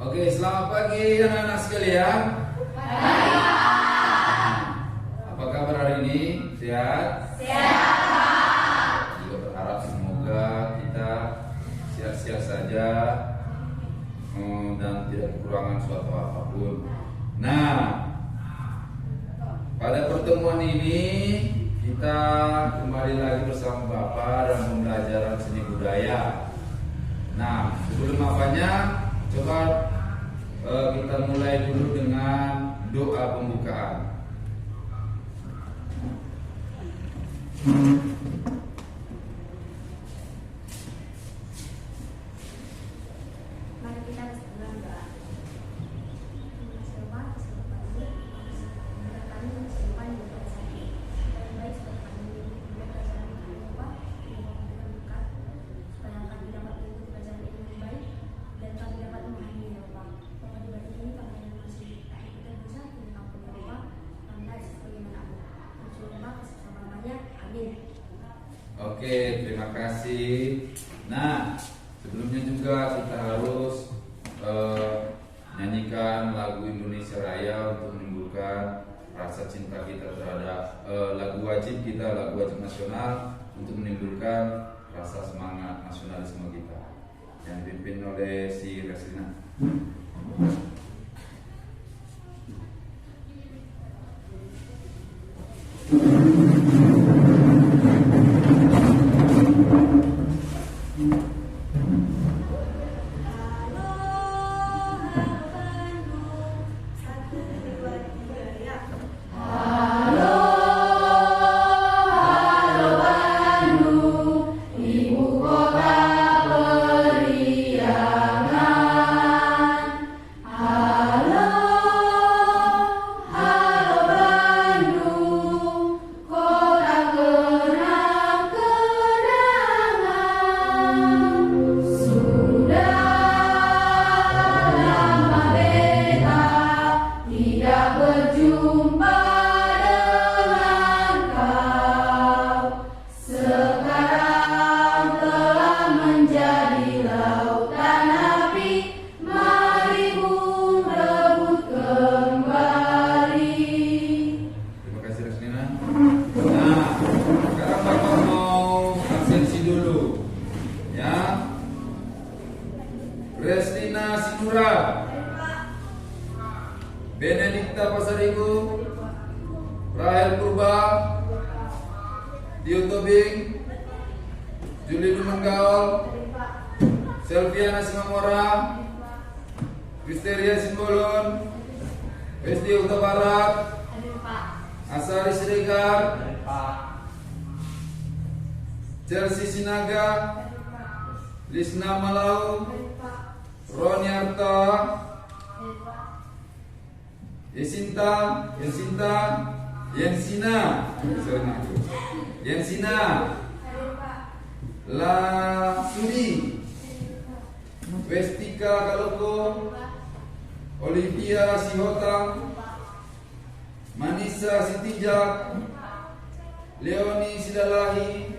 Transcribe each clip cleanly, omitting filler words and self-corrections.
Oke, selamat pagi anak-anak sekalian. Apa kabar hari ini? Sehat? Sehat. Juga berharap semoga kita sehat-sehat saja dan tidak kekurangan suatu apapun. Nah, pada pertemuan ini kita kembali lagi bersama Bapak dalam pembelajaran seni budaya. Nah, sebelum apanya, coba kita mulai dulu dengan doa pembukaan. Mari kita berdoa. Oke, terima kasih. Nah, sebelumnya juga kita harus nyanyikan lagu Indonesia Raya untuk menimbulkan rasa cinta kita terhadap lagu wajib nasional, untuk menimbulkan rasa semangat nasionalisme kita yang dipimpin oleh si Resina. Restina Sinura, Benedikta Pasaribu, Rahel Purba, Dio Tobing, Juli Dumenggaol, Selviana Simamora, Kristeria Simbolon, Resti Huta Barat, Asari Siregar, Chelsea Sinaga, Lisna Malau, Roni Arta, Yensina, La Sudi, Vestika Kaloko, Olivia Sihotang, Manisa Sitijak, Leoni Sidalahi,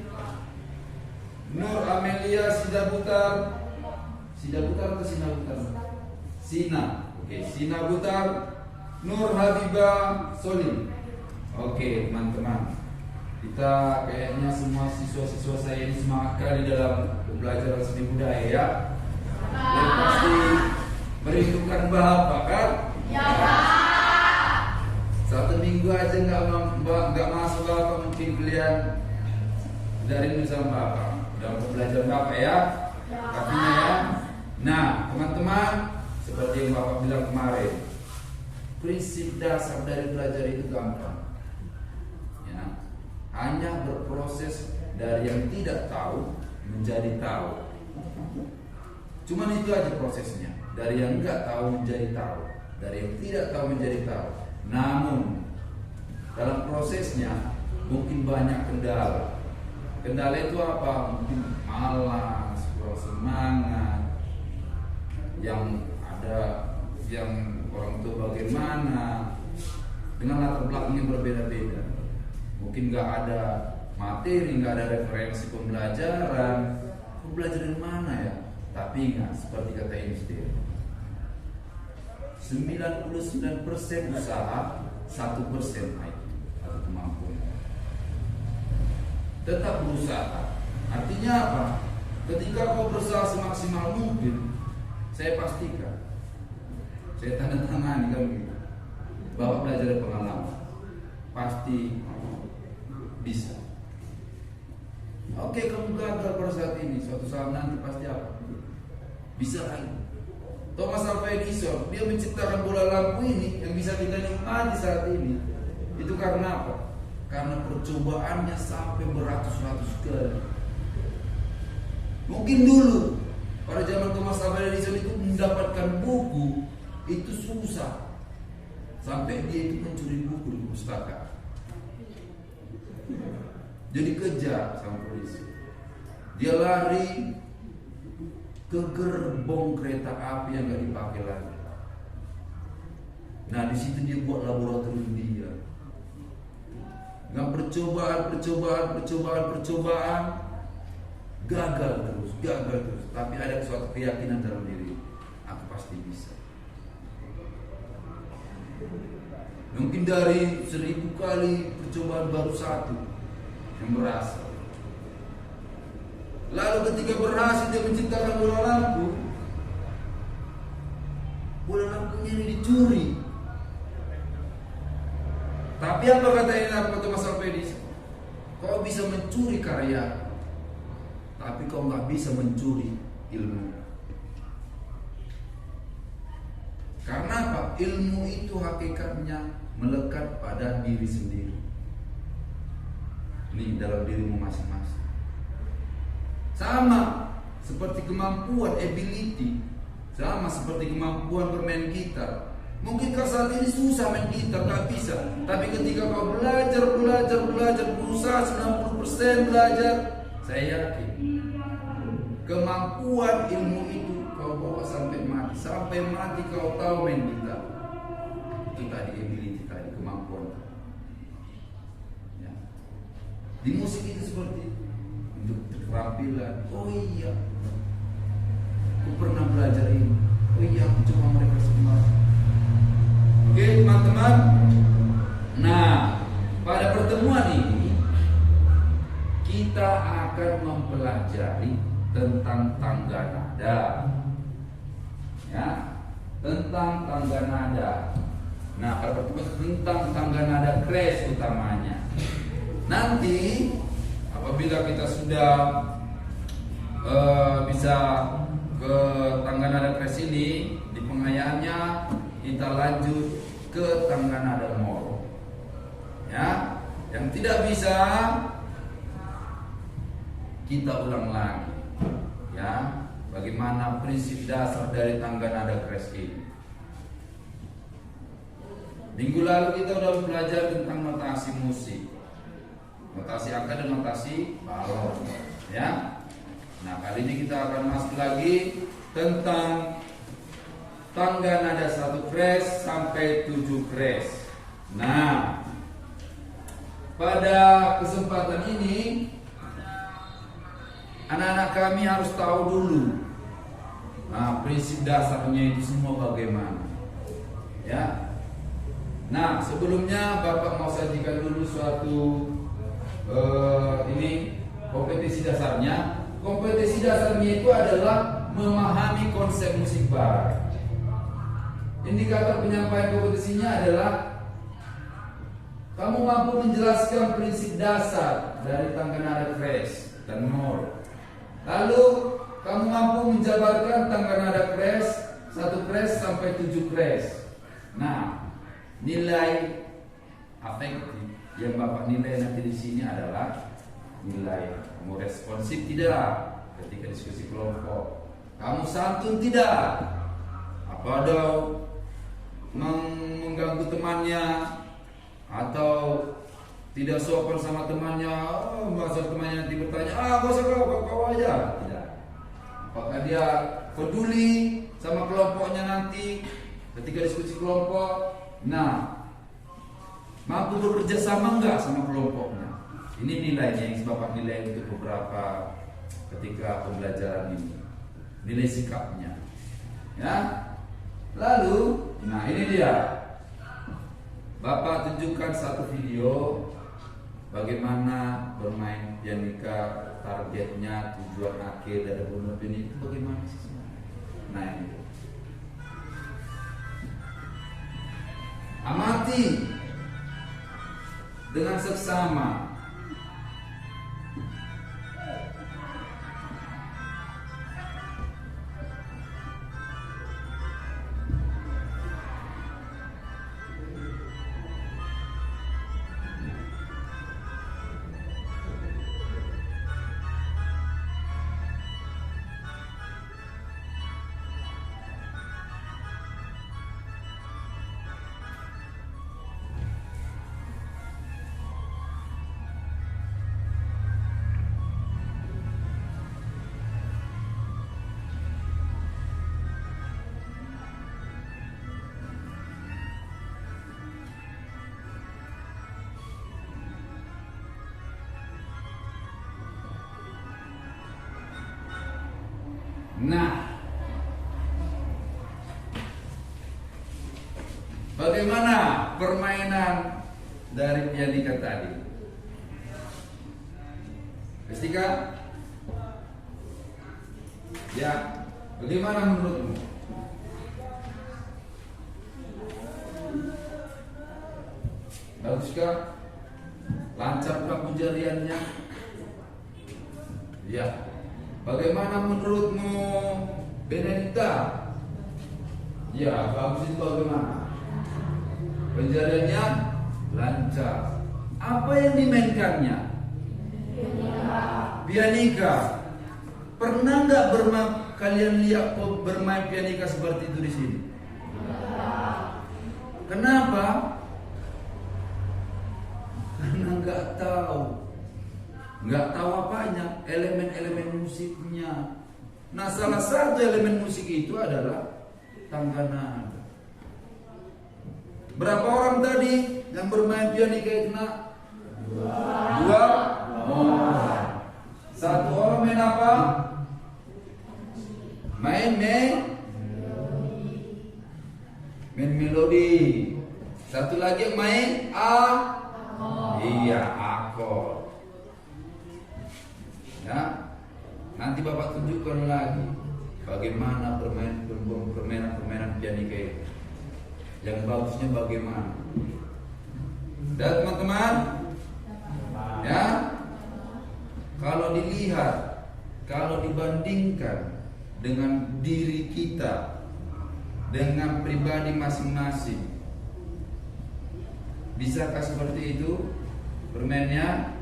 Nur Amelia Sidabutar atau Sinabutar? Sina Butar, Nur Habibah Solim. Oke, teman-teman, kita kayaknya semua siswa-siswa saya ini semangat kali dalam pembelajaran seni budaya ya. Dan pasti merindukan Bapak kan? Ya, Pak. Satu minggu aja nggak masuk Bapak, mungkin kalian dari sama Bapak dalam pembelajaran Bapak ya. Artinya ya. Nah, teman-teman, seperti yang Bapak bilang kemarin, prinsip dasar dari belajar itu gampang. Ya, hanya berproses dari yang tidak tahu menjadi tahu. Cuman itu aja prosesnya. Dari yang enggak tahu menjadi tahu, dari yang tidak tahu menjadi tahu. Namun dalam prosesnya mungkin banyak kendala. Kendala itu apa? Mungkin malas, kurang semangat, yang ada yang orang tua bagaimana, dengan latar belakang yang berbeda-beda. Mungkin nggak ada materi, nggak ada referensi pembelajaran. Belajar dari mana ya? Tapi ingat, seperti kata Einstein, 99% usaha, 1% IQ atau kemampuan. Tetap berusaha. Artinya apa? Ketika kau berusaha semaksimal mungkin, saya pastikan, saya tanda tangani kan gitu. Bapak belajar dari pengalaman, pasti bisa. Oke, kamu gagal pada saat ini, suatu saat nanti pasti apa? Bisa lagi. Thomas Alva Edison, dia menciptakan bola lampu ini yang bisa kita nikmati saat ini. Itu karena apa? Karena percobaannya sampai beratus-ratus kali. Mungkin dulu pada zaman Thomas Alva Edison itu mendapatkan buku itu susah, sampai dia itu mencuri buku di pustaka. Jadi kejar sama polisi. Dia lari ke gerbong kereta api yang gak dipakai lagi. Nah, di situ dia buat laboratorium dia. Dengan percobaan, gagal terus. Tapi ada suatu keyakinan dalam diri, aku pasti bisa. Mungkin dari 1000 kali percobaan baru satu yang berhasil. Lalu ketika berhasil dia menciptakan bola lampunya ini dicuri. Tapi apa kata Thomas Alva Edison? Kau bisa mencuri karya, tapi kau nggak bisa mencuri ilmu. Karena apa? Ilmu itu hakikatnya melekat pada diri sendiri. Ini dalam dirimu masing-masing. Sama seperti kemampuan, ability. Sama seperti kemampuan bermain gitar. Mungkin kau saat ini susah main gitar, gak bisa. Tapi ketika kau belajar, berusaha 90% belajar, saya yakin kemampuan ilmu itu kau bawa sampai mati. Sampai mati kau tahu main gitar. Itu tadi ability tadi, kemampuan. Ya. Di musik itu seperti itu. Untuk keterampilan. Oh iya, aku pernah belajar ini. Oh iya, aku coba mereka semua. Oke teman-teman. Nah, pada pertemuan ini kita akan mempelajari tentang tangga nada. Ya, tentang tangga nada. Nah, pada pertemuan tentang tangga nada crash utamanya. Nanti apabila kita sudah bisa ke tangga nada crash ini, di pengayaannya kita lanjut ke tangga nada moro. Ya, yang tidak bisa kita ulang lagi. Ya, bagaimana prinsip dasar dari tangga nada crash ini. Minggu lalu kita sudah belajar tentang notasi musik, notasi angka dan notasi balon, ya. Nah, kali ini kita akan masuk lagi tentang tangga nada 1 crash sampai 7 crash. Nah, pada kesempatan ini anak-anak kami harus tahu dulu, nah, prinsip dasarnya itu semua bagaimana, ya. Nah, sebelumnya Bapak mau sajikan dulu suatu ini kompetisi dasarnya. Kompetisi dasarnya itu adalah memahami konsep musik barat. Indikator penyampaian kompetisinya adalah kamu mampu menjelaskan prinsip dasar dari tangga nada crash dan moro. Lalu kamu mampu menjabarkan tangga nada crash 1 crash sampai 7 crash. Nah, nilai afektif yang Bapak nilai nanti di sini adalah nilai kamu responsif tidak ketika diskusi kelompok, kamu santun tidak, apa ada mengganggu temannya atau tidak sopan sama temannya, masa temannya nanti bertanya, gak usah kau aja, tidak. Apakah dia peduli sama kelompoknya nanti ketika diskusi kelompok? Nah, mampu bekerja sama enggak sama kelompoknya? Ini nilainya yang Bapak nilai untuk beberapa ketika pembelajaran ini. Nilai sikapnya. Ya. Lalu, nah ini dia. Bapak tunjukkan satu video bagaimana bermain pianika, targetnya, tujuan akhir dari bermain pianika itu bagaimana sih? Nah ini. Amati dengan seksama. Nah, bagaimana permainan dari pianika tadi? Ketika ya, bagaimana menurutmu? Baguskah? Lancarkah penjariannya? Ya. Bagaimana menurutmu Benedikta? Ya, bagus itu bagaimana? Penjariannya lancar. Apa yang dimainkannya? Pianika. Pernah nggak kalian lihat bermain pianika seperti itu di sini? Kenapa? Karena nggak tahu. Nggak tahu apanya, elemen-elemen musiknya. Nah, salah satu elemen musik itu adalah tangga nada. Berapa orang tadi yang bermain pianika kena? Dua orang. Satu orang main apa? Main melodi. Satu lagi yang main iya, akord. Ya, nanti Bapak tunjukkan lagi bagaimana permainan pianika itu. Yang bagusnya bagaimana. Dan teman-teman, ya, kalau dilihat, kalau dibandingkan dengan diri kita, dengan pribadi masing-masing, bisakah seperti itu bermainnya?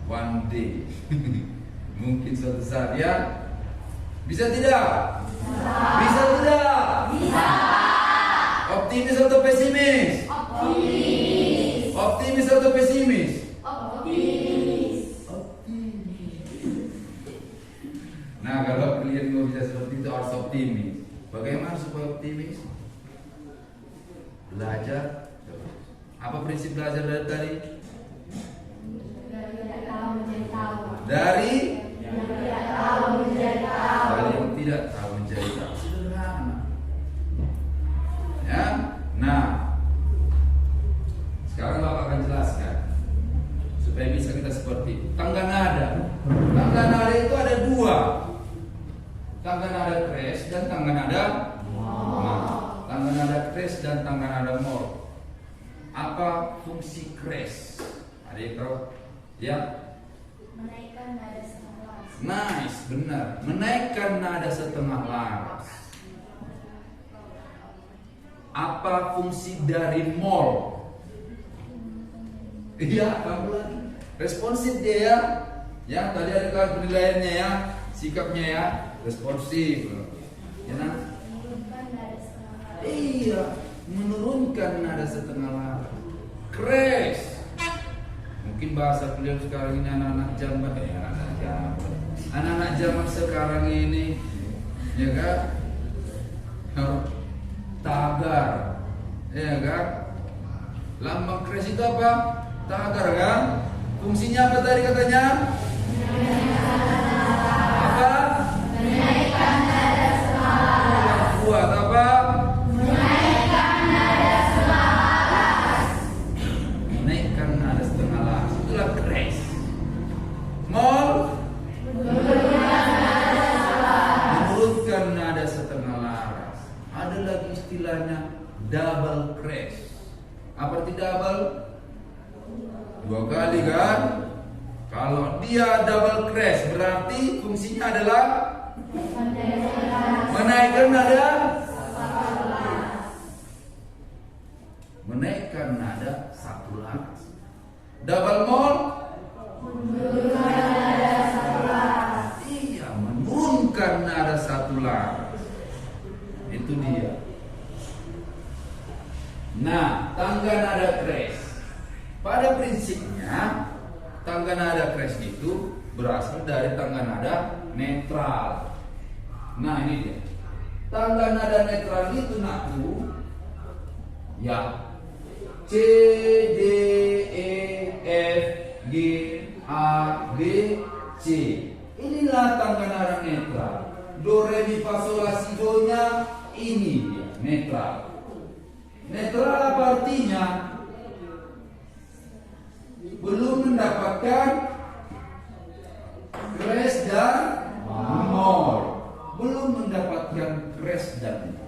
One day. Mungkin suatu saat ya. Bisa tidak? Bisa tidak? Bisa. Optimis atau pesimis? Optimis. Optimis atau pesimis? Optimis. Nah, kalau kalian mau bisa seperti itu harus optimis. Bagaimana supaya optimis? Belajar. Apa prinsip belajar dari tadi? Dari yang tidak tahu menjadi tahu. Dari yang tidak tahu menjadi tahu. Sederhana. Ya. Nah, sekarang Bapak akan jelaskan supaya bisa kita seperti itu. Tangga nada. Tangga nada itu ada dua. Tangga nada crash dan tangga nada mol. Tangga nada crash dan tangga nada mol. Apa fungsi crash? Ada yang tahu? Ya. Menaikkan nada setengah laras. Nice, benar. Menaikkan nada setengah laras. Apa fungsi dari mol? Iya, kamu lagi. Responsif dia ya. Ya, tadi ada kan penilaiannya ya, sikapnya ya, responsif. Ya nah? Menurunkan nada setengah laras. Iya, menurunkan nada setengah laras. Crash. Mungkin bahasa beliau sekarang ini anak-anak zaman anak-anak zaman sekarang ini, ya kan? Tagar, ya kan? Lambang crash itu apa? Tagar kan? Fungsinya apa tadi katanya? Apa? Menaikkan nada setengah laras. istilahnya double crash. Apa arti double? 2 kali kan? Kalau dia double crash berarti fungsinya adalah menaikkan nada. Menaikkan nada satu laras. Double mol. Iya, menurunkan nada satu laras. Itu dia. Nah, tangga nada crash. Pada prinsipnya, tangga nada crash itu berasal dari tangga nada netral. Nah, ini dia. Tangga nada netral itu nakku ya C, D, E, F, G, A, B, C. Inilah tangga nada netral. Do, re, mi, fa, sol, la, si, do nya ini dia, netral. Netral apa artinya? Belum mendapatkan crash dan mol. Belum mendapatkan crash dan mol.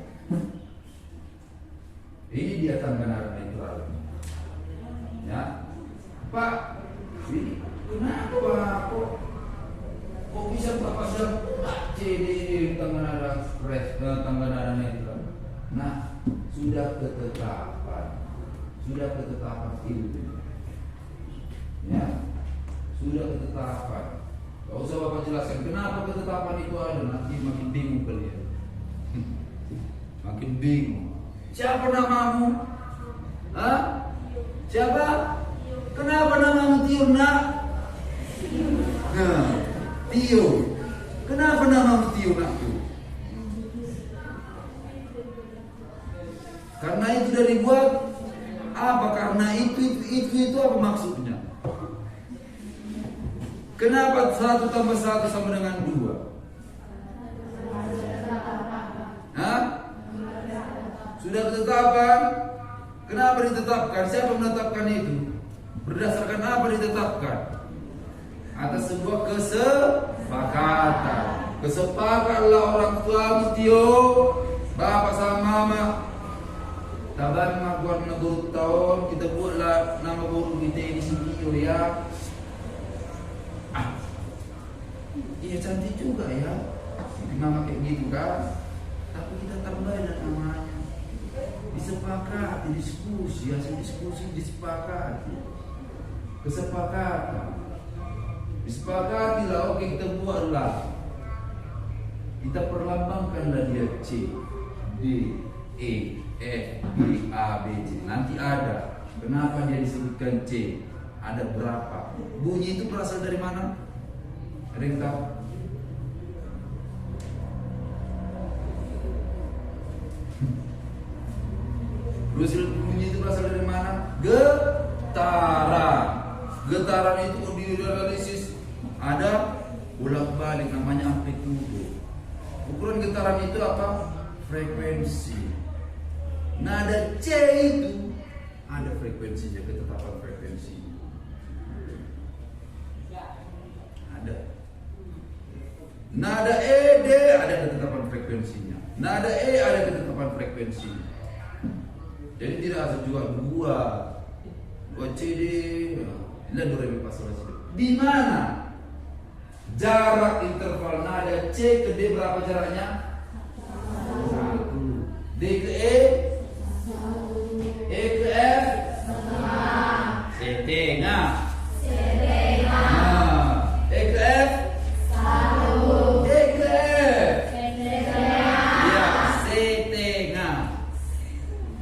Ini dia tangga nada netral. Ya, Pak, ini kenapa kok bisa Bapak sedang C, D, tangga nada crash dan tangga nada netral? Nah, sudah ketetapan ilmu. Ya, sudah ketetapan. Gak usah Bapak jelaskan kenapa ketetapan itu ada, nanti makin bingung kalian. Makin bingung. Siapa namamu? Hah? Siapa? Kenapa namamu Tio, nak? Nah, Tio. Kenapa namamu Tio, nak? Karena itu dari buat apa? Karena itu apa maksudnya? Kenapa 1 tambah 1 sama dengan 2? Hah? Sudah ditetapkan? Kenapa ditetapkan? Siapa menetapkan itu? Berdasarkan apa ditetapkan? Atas sebuah kesepakatan. Kesepakatlah orang tuamu Tio, bapak sama mama. Taban maguan na guru tahun kita buatlah nama guru kita ini Tio ya. Iya cantik juga ya. Nama kayak gitu kan. Tapi kita tambahin namanya. Disepakati, diskusi, hasil diskusi disepakati. Kesepakatan. Disepakati lah, oke kita buatlah. Kita perlambangkanlah dia C, D, E, F, G, A, B, C. Nanti ada. Kenapa dia disebutkan C? Ada berapa? Bunyi itu berasal dari mana? Ada yang tahu? Bunyi itu berasal dari mana? Getaran. Getaran itu dianalisis ada bolak-balik namanya amplitudo. Ukuran getaran itu apa? Frekuensi. Nada C itu ada frekuensinya, ketetapan frekuensi. Ada. Nada E, D ada ketetapan frekuensinya. Nada E ada ketetapan frekuensinya. Jadi tidak harus juga 2 C, D, dan do, re, mi, fa, sol, la, si, do. Di mana jarak interval nada C ke D berapa jaraknya? 1. D ke E? E ke F? Setengah. E ke F? 1. E ke F? Ya, setengah.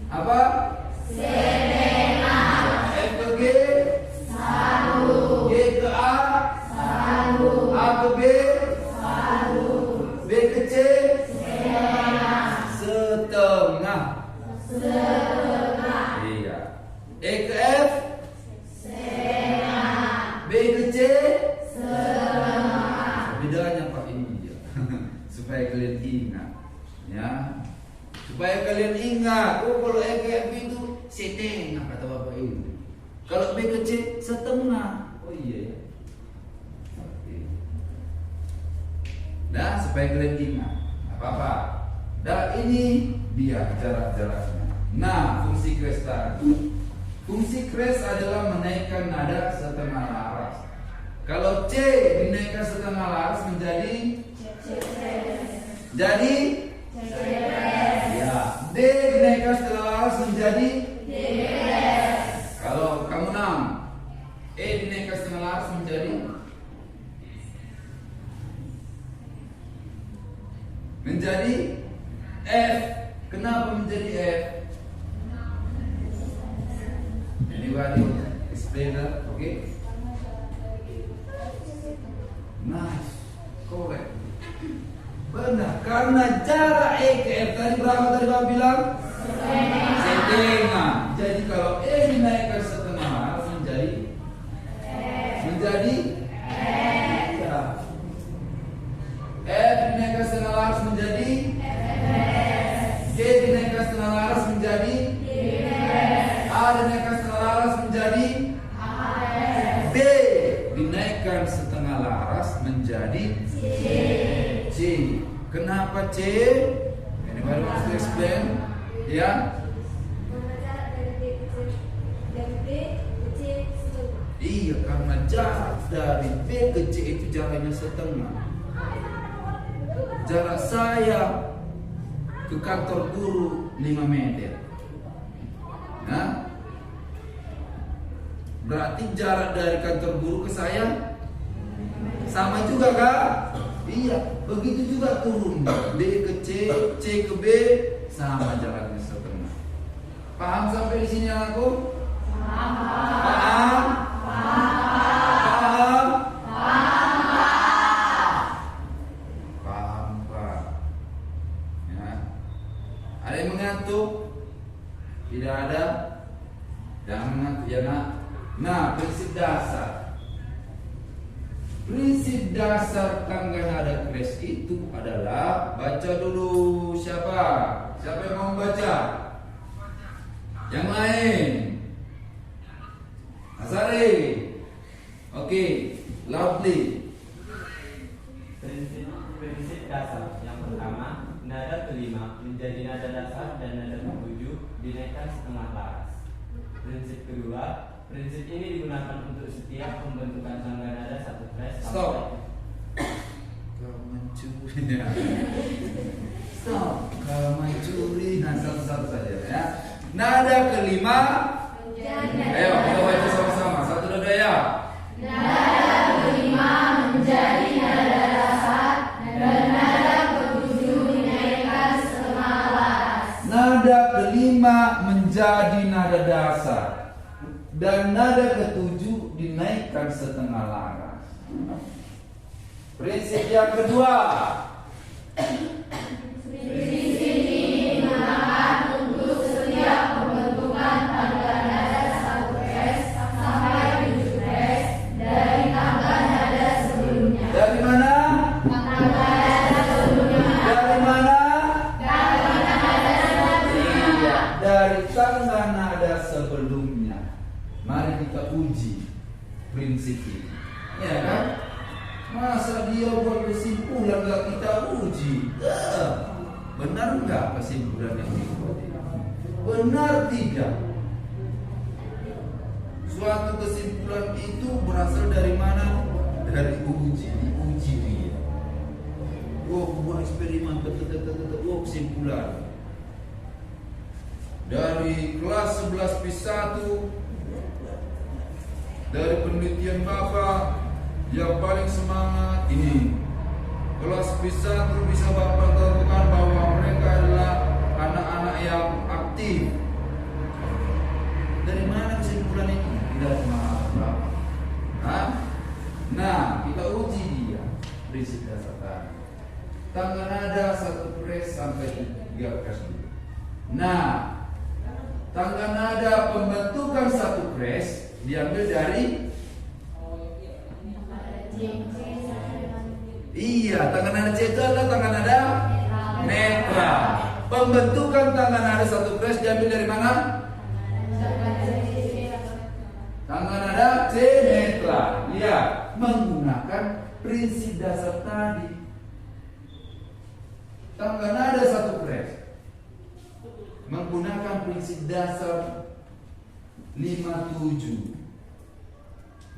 Apa? Setengah. F ke G? 1. G ke A? 1. A ke B? 1. B ke C? Setengah. Iya. E ke F? Setengah. B ke C? Setengah. Bedanya Pak ini dia. Supaya kalian ingat, ya. Supaya kalian ingat, oh kalau E ke F itu setengah kata Bapak ini. Kalau B ke C setengah. Oh iya. Nah, supaya kalian ingat. Apa-apa. Dan ini dia jarak-jaraknya. Nah, fungsi kres tadi. Fungsi kres adalah menaikkan nada setengah laras. Kalau C dinaikkan setengah laras menjadi ya. D dinaikkan setengah laras menjadi kalau kamu 6. E dinaikkan setengah laras menjadi F. Kenapa menjadi F? Anybody explain that? Okay. Nice, correct. Benar, karena jarak E ke F tadi berapa tadi Bapak bilang? Setengah. Jadi kalau E dinaikkan setengah laras menjadi ya. F dinaikkan setengah laras menjadi G dinaikkan setengah laras menjadi A dinaikkan setengah laras menjadi B dinaikkan setengah laras menjadi C. Kenapa C? Anybody wants to explain? Ya? Iya, karena jarak dari B ke C itu jaraknya setengah. Jarak saya ke kantor guru 5 meter. Nah, berarti jarak dari kantor guru ke saya sama juga kah? Iya, begitu juga turun B ke C, C ke B sama jaraknya setengah. Paham sampai di sini aku? Paham? Paham, Pak. Ya. Ada yang mengantuk? Tidak ada? Jangan mengantuk ya nak. Nah, prinsip dasar. Prinsip dasar tangga nada kres itu adalah, baca dulu siapa? Siapa yang mau baca? Yang lain? Asari. Oke, loudly. Prinsip dasar yang pertama, nada kelima menjadi nada dasar dan nada ketujuh dinaikkan setengah laras. Prinsip kedua, prinsip ini digunakan untuk setiap pembentukan tangga nada satu kres. Stop. Kau mencuri. Stop. Kau mencuri. Nah, satu-satu saja ya. Nada kelima. Ayo kita baca sama-sama. Satu nada ya. Nada kelima menjadi nada dasar dan nada ketujuh dinaikkan setengah laras. Nada kelima menjadi nada dasar dan nada ketujuh dinaikkan setengah laras. Prinsip yang kedua. Prinsip ini digunakan untuk setiap pembentukan tangga nada satu kres sampai 7 kres dari tangga nada sebelumnya. Dari mana? Tangga nada sebelumnya. Dari mana? Dari nada sebelumnya. Iya, dari tangga nada sebelumnya. Mari kita uji prinsip ini. Ya kan? Masa dia buat kesimpulan gak kita uji? Benar nggak kesimpulan yang dibuat ini? Benar tidak? Suatu kesimpulan itu berasal dari mana? Dari uji, diuji dia. Oh, buat eksperimen, oh kesimpulan. Dari kelas 11 P1, dari penelitian Bapak yang paling semangat ini, kelas P1 bisa Bapak tentukan bahwa mereka adalah anak-anak yang aktif. Dari mana kesimpulan ini? Dari semangat Bapak. Nah, kita uji dia prinsip dasar tadi. Tangga nada satu kres sampai 3 kres dulu. Nah, tangga nada pembentukan satu kres diambil dari tangga nada C itu adalah tangga nada netral. Pembentukan tangga nada satu kres diambil dari mana? Tangga nada C netral. Iya, menggunakan prinsip dasar tadi. Tangga nada satu kres. prinsip dasar 57.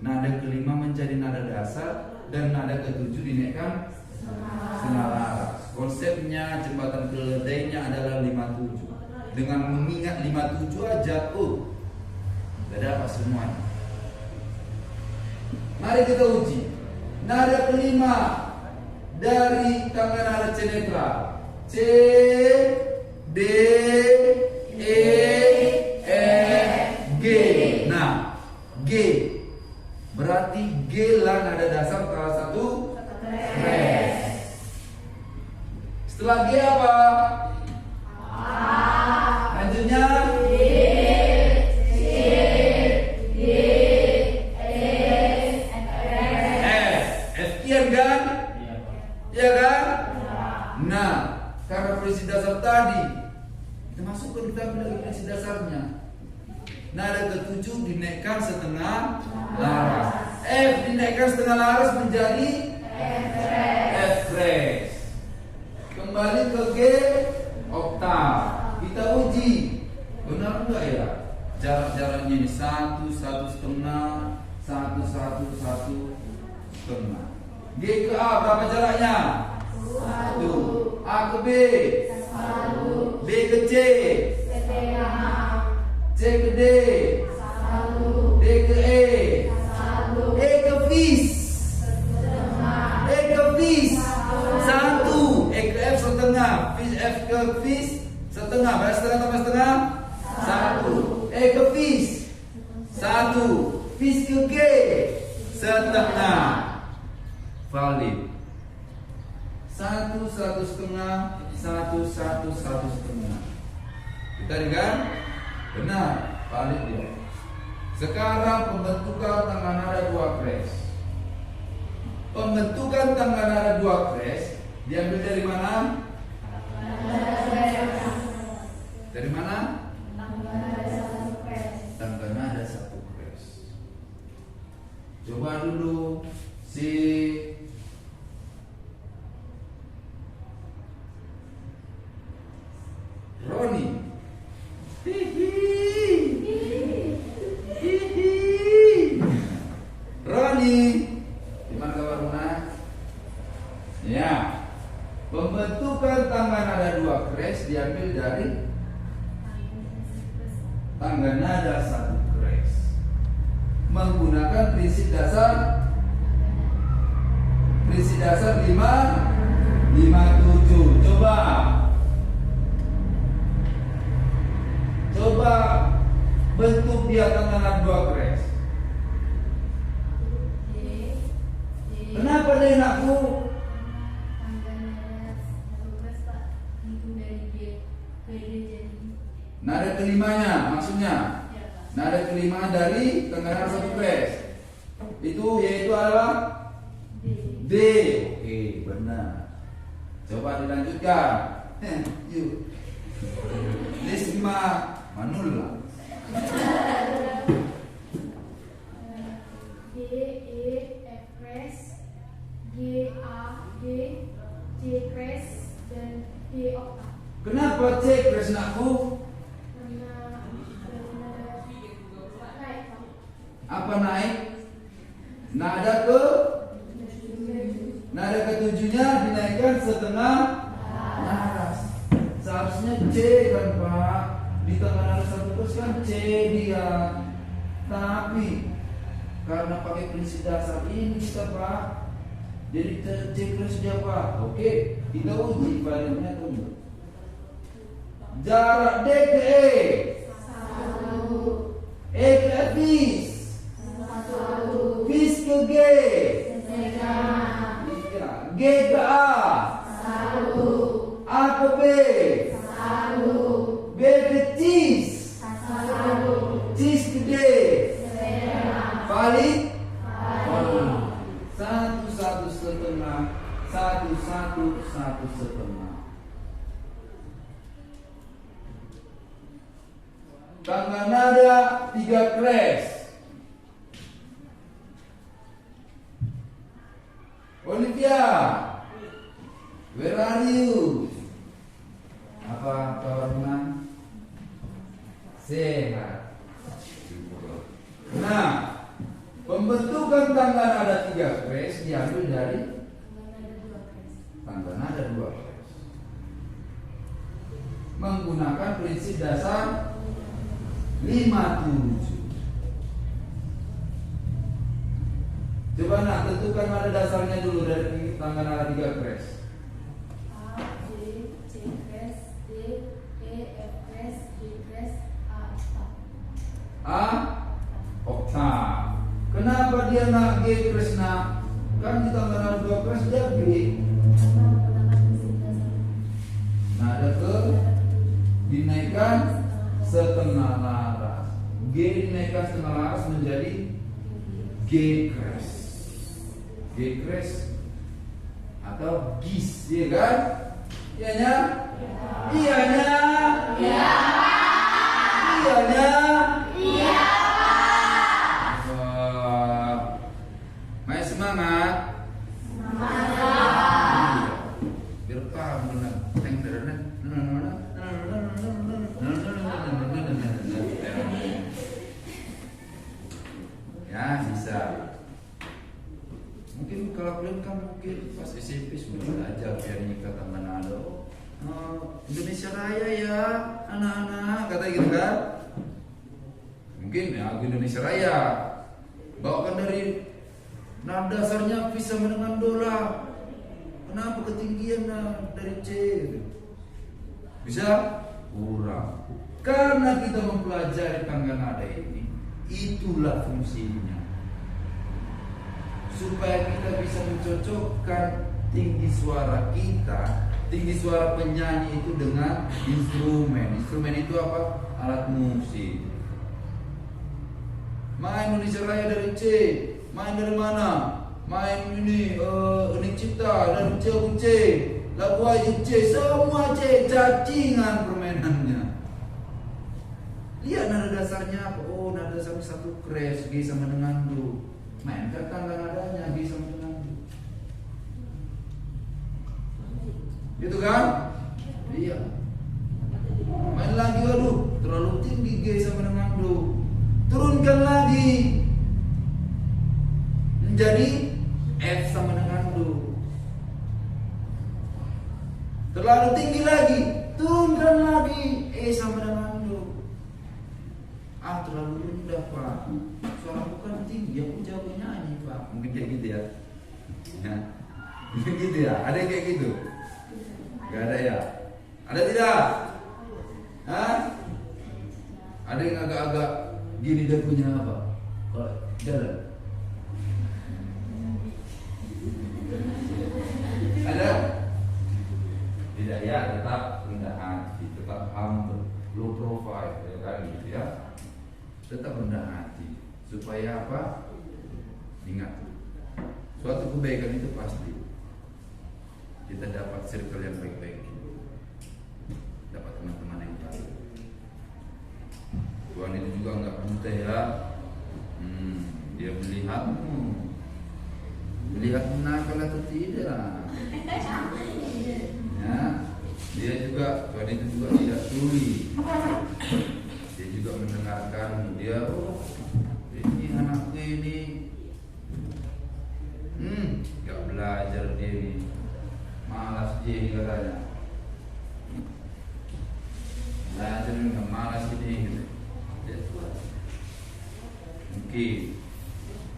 Nada kelima menjadi nada dasar dan nada ketujuh dinaikkan setengah laras. Konsepnya jembatan keledainya adalah 57. Dengan mengingat 57 aja, sudah dapat semuanya. Mari kita uji. Nada kelima dari tangga nada C netral. C, D, E, F, G. Nah, G berarti G lah nada dasar salah satu kres. Setelah G apa? Lanjutnya ya kan? Nah, karena prinsip dasar tadi kita masukkan, kita ambil lagi prinsip dasarnya. Nada ketujuh dinaikkan setengah laras. F dinaikkan setengah laras menjadi F kres. Kembali ke G oktav. Kita uji benar enggak ya? Jarak-jaraknya ini 1, 1,5, 1, 1, 1,5. G ke A berapa jaraknya? 1. A ke B 1. B ke C C ke D 1. D ke E 1. E ke FIS E ke FIS 1. E ke F setengah. F ke FIS setengah. Berapa setengah tambah setengah? 1. E ke FIS 1. FIS ke G setengah. Valid. 1, 1,5, 1, 1, 1,5. Kita dengar? Benar, valid dia. Sekarang pembentukan tangga nada 2 kres. Pembentukan tangga nada 2 kres diambil dari mana? Dari mana? Tangga nada 1 kres. Coba dulu si Roni. Roni, gimana kabar Rona? Ya, pembentukan tangga nada 2 kres diambil dari tangga nada 1 kres menggunakan prinsip dasar 5, 57. Coba bentuk dia tangga nada 2 kres. Kenapa dia nakku? Nada kelimanya maksudnya. Nada kelima dari tangga nada 1 kres. Itu yaitu adalah D. Oke, benar. Coba dilanjutkan. Yuk. Lisma Manula. G, E, F kres, G, A, G, C kres, dan D oktav. Kenapa C kres nakku? Karena naik. Apa naik? Nada ketujuhnya dinaikkan setengah laras. Seharusnya C kan Pak. Di tengah nada 1 kres kan C dia. Tapi karena pakai prinsip dasar ini kita Pak, jadi C kres dia Pak. Oke, kita uji validnya tunggu. Jarak D ke E 1. E ke FIS 1. FIS ke G 3. G ke A 1. A ke B 1. B ke CIS 1. CIS ke D. Valid? 1, 1,5, 1, 1, 1,5. Tangga nada 3 kres. Olivia, where are you? Apa kabarnya? menggunakan prinsip dasar 57. Coba nak tentukan mana dasarnya dulu dari tangga nada 3 kres. A, B, C kres, D, E, F kres, G kres, A oktav. A oktav. Kenapa dia nak G kres nak? Kan di tangga nada 2 kres dia G. Karena menggunakan prinsip dasar. Nada ke dinaikkan setengah laras. G dinaikkan setengah laras menjadi G kres. G kres atau gis, ya kan? Iyanya? Iyanya? Iya. Iyanya? Iya. Wah. Main semangat. Biar paham benar. Ya bisa. Mungkin kalau kalian kan mungkin pas SMP sudah belajar piano kata Manado. Indonesia Raya ya anak-anak kata gitu kan. Mungkin ya lagu Indonesia Raya bawakan dari nada dasarnya bisa mendengar dola. Kenapa ketinggian dari C? Bisa kurang. Karena kita mempelajari tangga nada ini, itulah fungsinya. Supaya kita bisa mencocokkan tinggi suara kita, tinggi suara penyanyi itu dengan instrumen. Instrumen itu apa? Alat musik. Main Indonesia Raya dari C. Main dari mana? Main ini cipta dari C ke C. Lagu aja C, semua C, cacingan permainannya. Lihat nada dasarnya apa? Oh, nada dasarnya 1 kres, G sama dengan Do. Mainkan tangga nadanya G sama dengan Do. Gitu kan? Iya. Main lagi, aduh, terlalu tinggi G sama dengan Do. Turunkan lagi menjadi F sama dengan Do. Terlalu tinggi lagi, turunkan lagi E sama dengan Do. Ah, terlalu rendah Pak. Suara bukan tinggi, aku jago nyanyi Pak. Mungkin kayak gitu ya. Ya. Mungkin gitu ya. Ada yang kayak gitu? Gak ada ya? Ada tidak? Hah? Ada yang agak-agak gini dia punya apa? Kalau jalan. Ada? Tidak ya, tetap rendah hati, tetap humble, low profile, ya kan gitu ya. Tetap rendah hati. Supaya apa? Ingat, suatu kebaikan itu pasti kita dapat circle yang baik-baik, dapat teman-teman yang baik. Tuhan itu juga nggak buta ya. Dia melihat nakal atau tidak. Ya, dia juga Tuhan itu juga tidak tuli. Dia juga mendengarkan. Dia, oh, ini anakku ini, nggak belajar dia ini, malas dia ini katanya. Belajar nggak malas ini. Gitu. Mungkin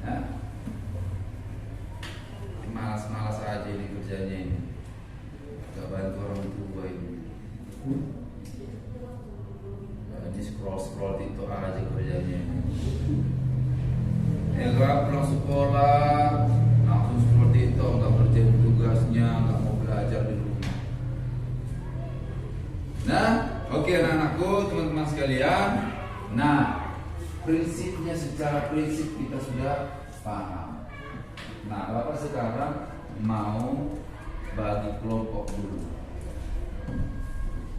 ya, malas-malas aja ini kerjanya ini, gak bantu orang tua ini. Ini scroll TikTok aja kerjanya ini. Gak pulang sekolah langsung scroll TikTok, gak kerjain tugasnya, gak mau belajar di rumah. Nah, oke anak-anakku, teman-teman sekalian. Nah, prinsipnya secara prinsip kita sudah paham. Nah, Bapak sekarang mau bagi kelompok dulu.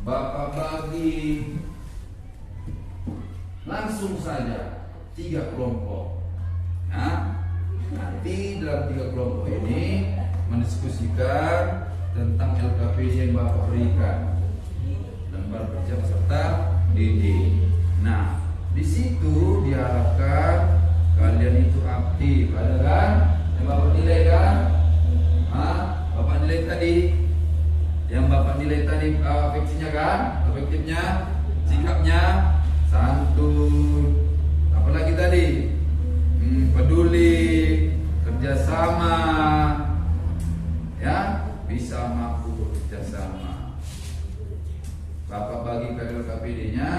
Bapak bagi langsung saja 3 kelompok. Nah, nanti dalam 3 kelompok ini mendiskusikan tentang LKPD yang Bapak berikan, lembar kerja peserta didik. Nah, di situ diharapkan kalian itu aktif, ada kan? Yang Bapak nilai kan? Bapak nilai tadi, yang Bapak nilai tadi afeksinya kan, afektifnya, sikapnya santun, apalagi tadi peduli, kerjasama, ya bisa mampu bekerjasama. Bapak bagi KLKPD-nya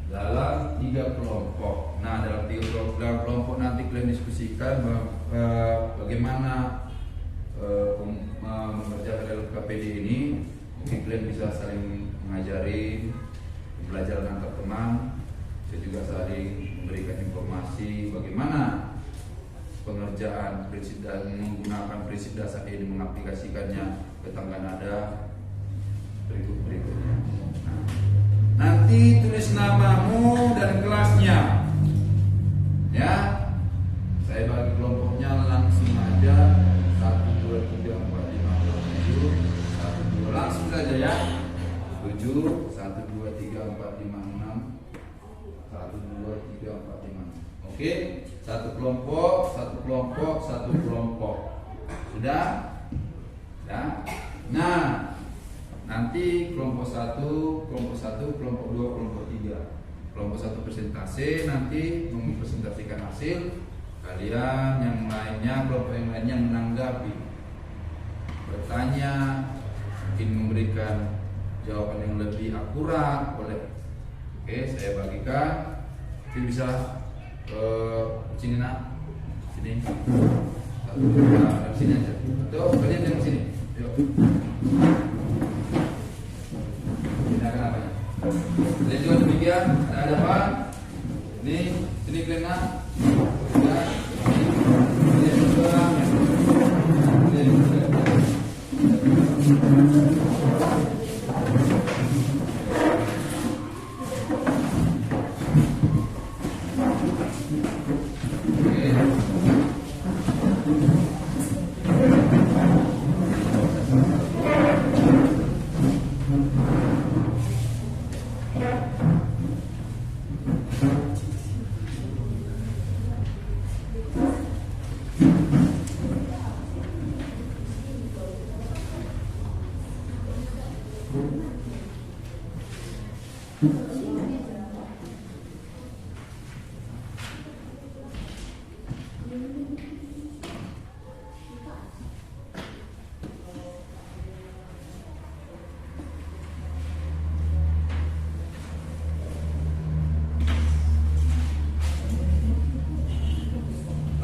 dalam 3 kelompok. Nah, dalam 3 kelompok nanti kalian diskusikan bagaimana mengerjakan LKPD ini. Mungkin kalian bisa saling mengajari, belajar antar teman, bisa juga saling memberikan informasi bagaimana pengerjaan prinsip dan menggunakan prinsip dasar ini, mengaplikasikannya ke tangga nada berikutnya. Nanti tulis namamu dan kelasnya, ya. Saya bagi kelompoknya langsung aja 1, 2, 3, 4, 5, 6, 7, 1, 2 langsung saja ya. 7, 1, 2, 3, 4, 5, 6, 1, 2, 3, 4, 5. Oke, satu kelompok, satu kelompok, satu kelompok. Sudah? Ya. Nah, nanti kelompok 1, kelompok 1, kelompok 2, kelompok 3. Kelompok 1 presentasi, nanti mempresentasikan hasil. Kalian yang lainnya, kelompok yang lainnya menanggapi, bertanya, mungkin memberikan jawaban yang lebih akurat boleh. Oke, saya bagikan. Mungkin bisa ke sini nak, sini. Nah, sini aja. Tuh, kalian yang sini. Yuk. Kalian juga demikian, ada apa? Nih, sini kalian nak. Ya. Kalian juga. Kalian juga.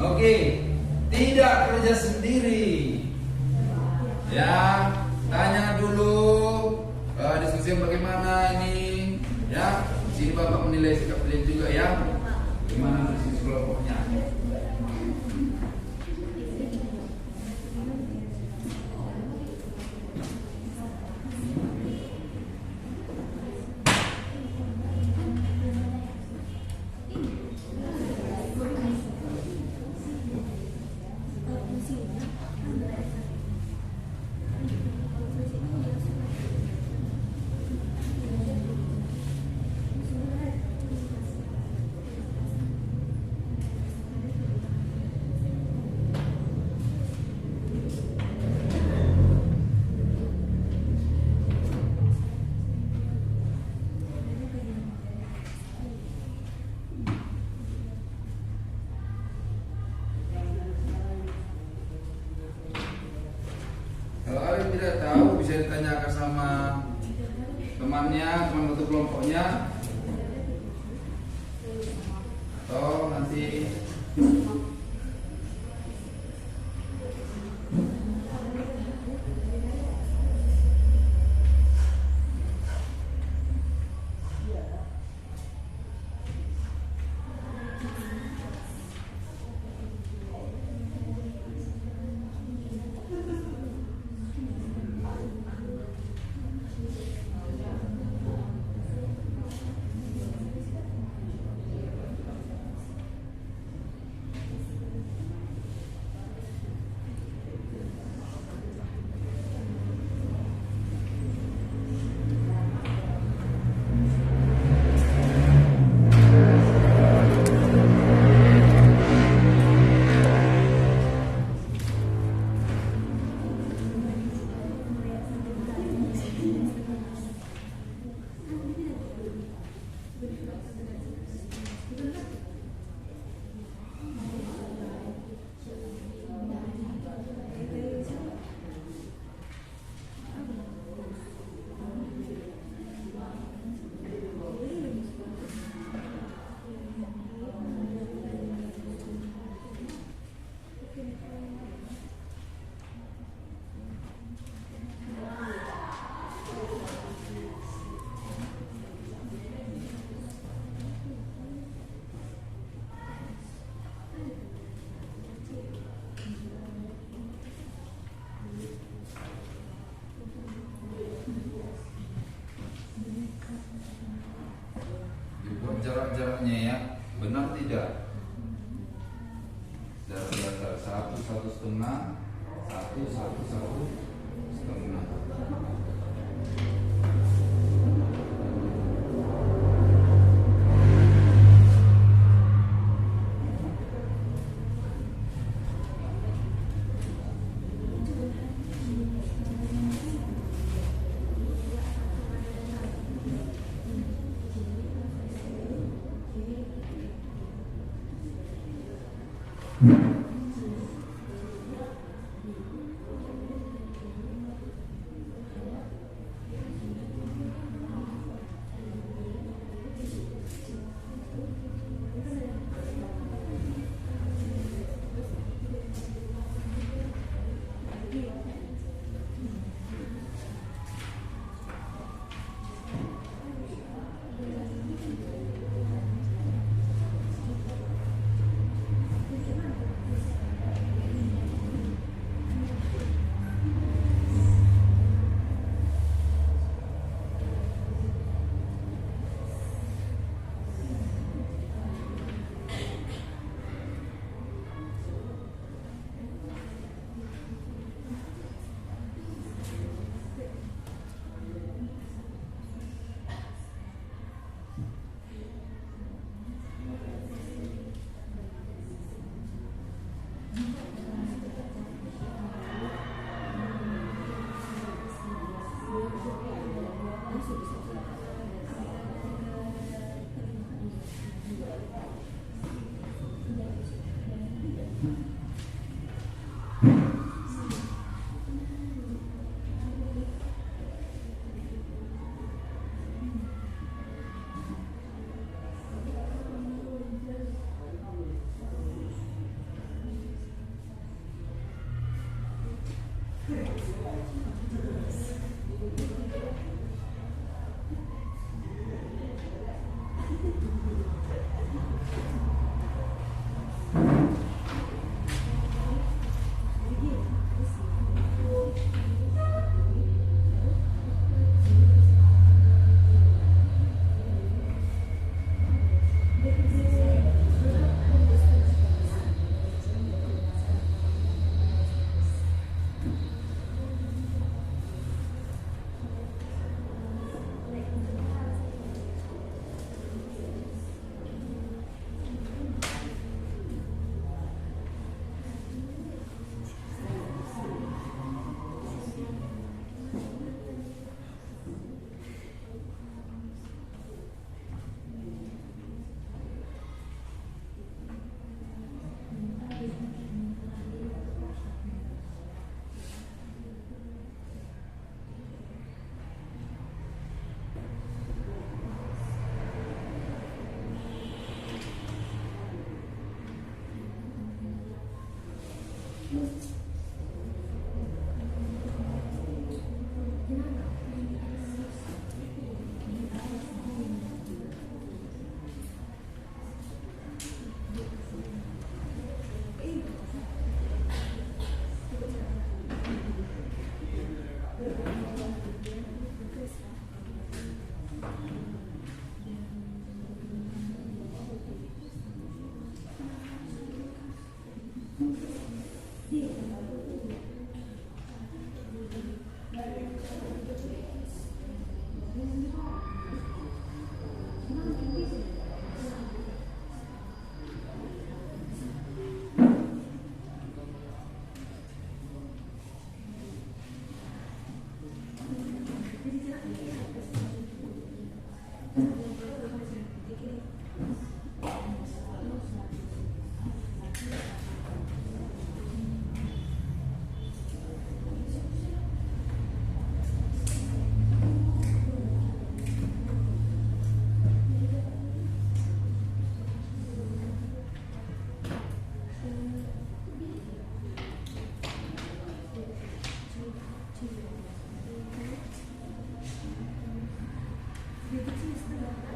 Oke, tidak kerja sendiri. Ya, tanya dulu, diskusi bagaimana ini. Ya, sini Bapak menilai sikap kalian juga ya. Bagaimana diskusi kelompoknya. Kalau ada yang tidak tahu bisa ditanyakan sama temannya, teman satu kelompoknya, atau nanti jarak-jaraknya ya. Benar tidak? Jarak dasar 1, 1,5, 1, 1, 1,5. Dia kecil setengah.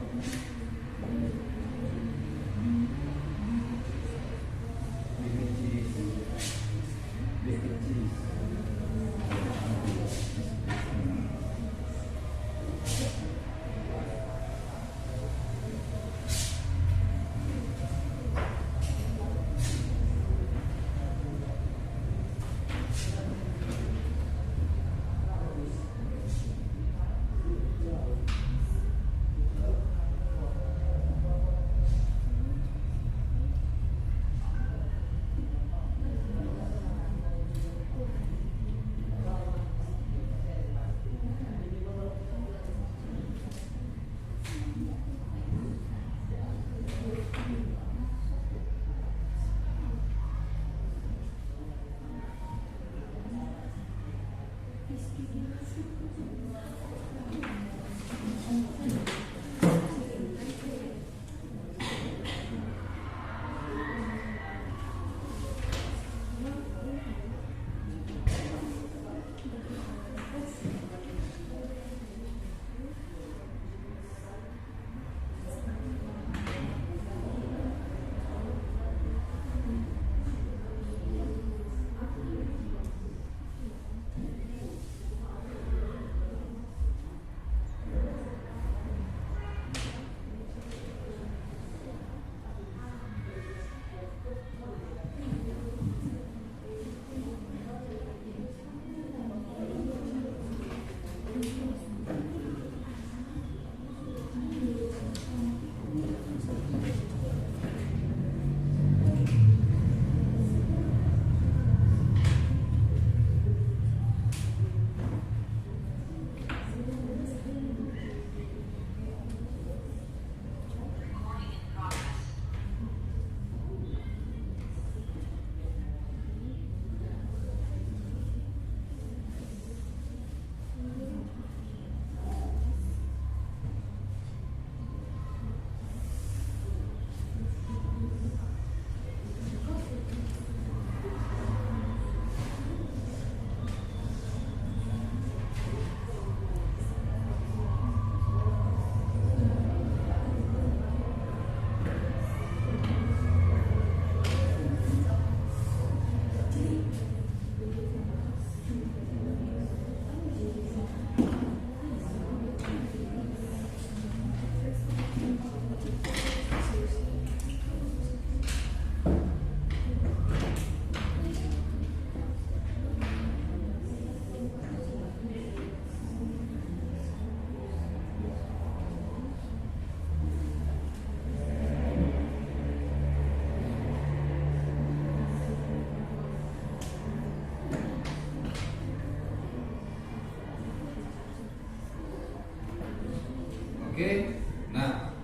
Oke. Nah,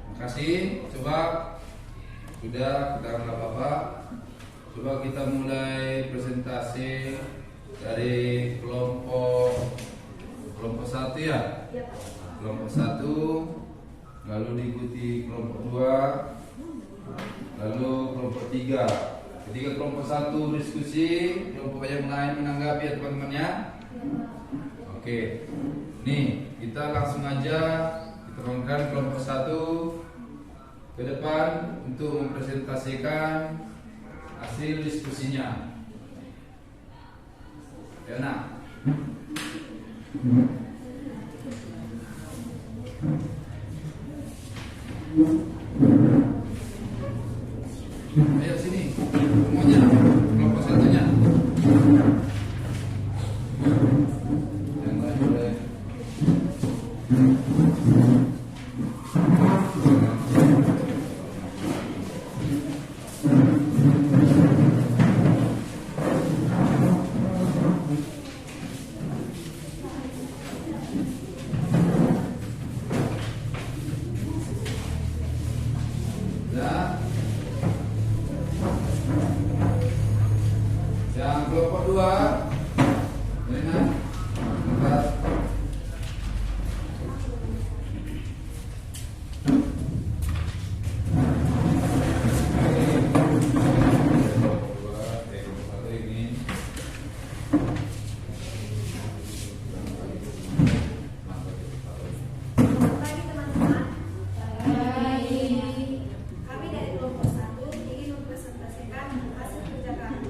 makasih. Coba sudah kita nggak apa-apa. Coba kita mulai presentasi dari kelompok 1 ya. Kelompok 1, lalu diikuti kelompok 2, lalu kelompok 3. Ketika kelompok 1 diskusi, kelompok yang lain menanggapi ya teman-teman ya. Oke. Nih, kita langsung aja diterangkan kelompok 1 ke depan untuk mempresentasikan hasil diskusinya. Ya, nah. Ayo sini, semuanya kelompok 1-nya. Yang lain boleh. Ya. Yang kelompok 2, Rena, angkat. Pagi teman-teman. Kami dari kelompok 1 ingin mempresentasikan hasil kerja kami.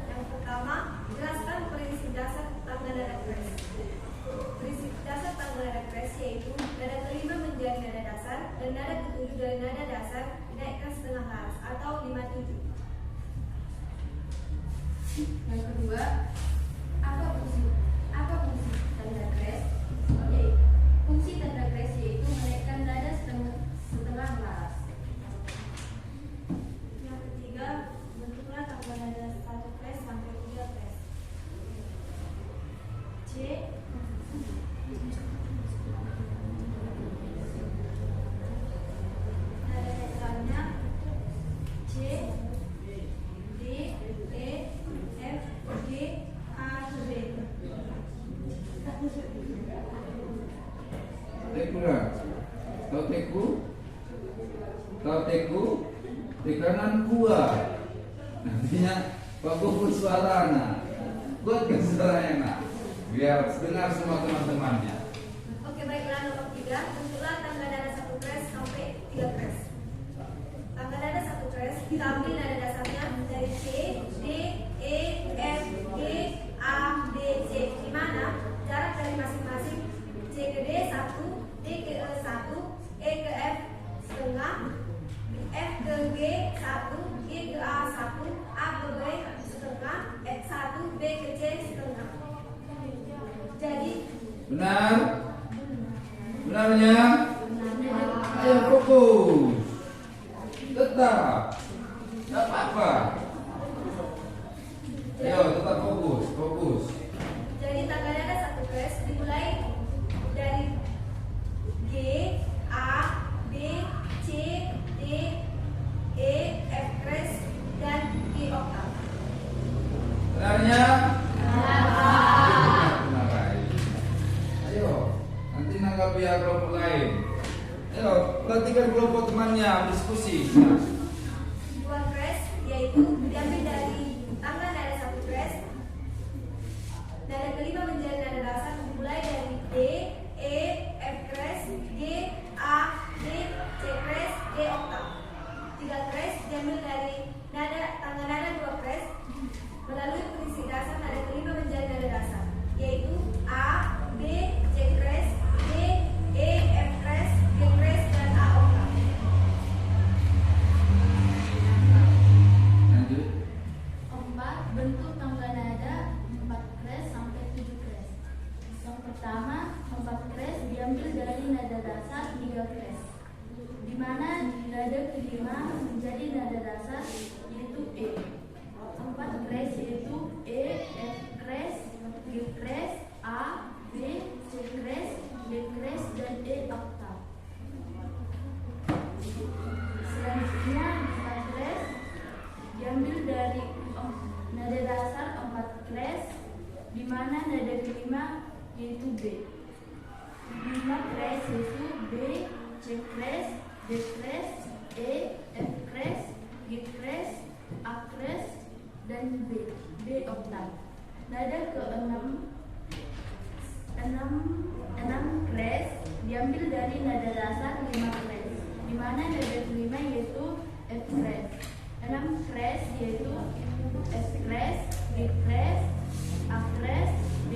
Yang pertama, jelaskan prinsip dasar tangga nada kres. Prinsip dasar tangga nada kres yaitu nada kelima menjadi nada dasar dan nada ketujuh dari nada dasar dinaikkan setengah laras atau 57. Yang kedua, apa fungsi tanda kres? Fungsi tanda kres yaitu menaikkan nada setengah laras. Yang ketiga, bentuklah tangga nada 1 kres sampai 3 kres. C. Nada dasarnya C, D, E, F, G, A, B. Teku lah. Tahu teku? Tahu teku? Di kanan gua. Nantinya bagus suaranya. Buat suara enak. Biar dengar semua teman-temannya. Oke, baiklah, nomor 3, bentuklah tangga nada 1 kres sampai 3 kres. Tangga nada 1 kres, kita ambil nada dasarnya dari C, D, E, F, G, A, B, C. Di mana jarak dari masing-masing C ke D 1, D ke E 1, E ke F setengah, F ke G 1, G ke A 1, A ke B setengah, F 1, B ke C setengah. Jadi Benar? Benarnya? Ayo fokus. Tetap. Tidak apa-apa. Ayo tetap fokus. Jadi tangga nada 1 kres dimulai dari G, A, B, C, D, E, F kres, dan G oktav. Benarnya? Benar, baik. Ayo, nanti nanggapi ya kelompok lain. Ayo, perhatikan kelompok temannya diskusi. Nah, 2 kres yaitu diambil dari tangga nada 1 kres. Nada kelima menjadi nada dasar dimulai dari D, E, F kres, G, A, D, C kres, D oktav. 3 kres diambil dari tangga nada 2 kres melalui prinsip dasar nada kelima menjadi nada dasar, yaitu A, B, C kres, D, E, F kres, G kres, dan A oktav. lanjut. 4. Bentuk tangga nada 4 kres sampai 7 kres. Yang pertama, 4 kres diambil dari nada dasar 3 kres, di mana nada kelima menjadi nada dasar yaitu E. 4 kres yaitu E, F kres, G kres, A, B, C kres, D yaitu B. 5 kres yaitu B, C kres, D kres, E, F kres, G kres, A kres, dan B oktav. Nada ke-6 6 kres diambil dari nada dasar 5 kres, di mana nada kelima yaitu F kres. 6 kres yaitu F kres, G kres, A kres, B,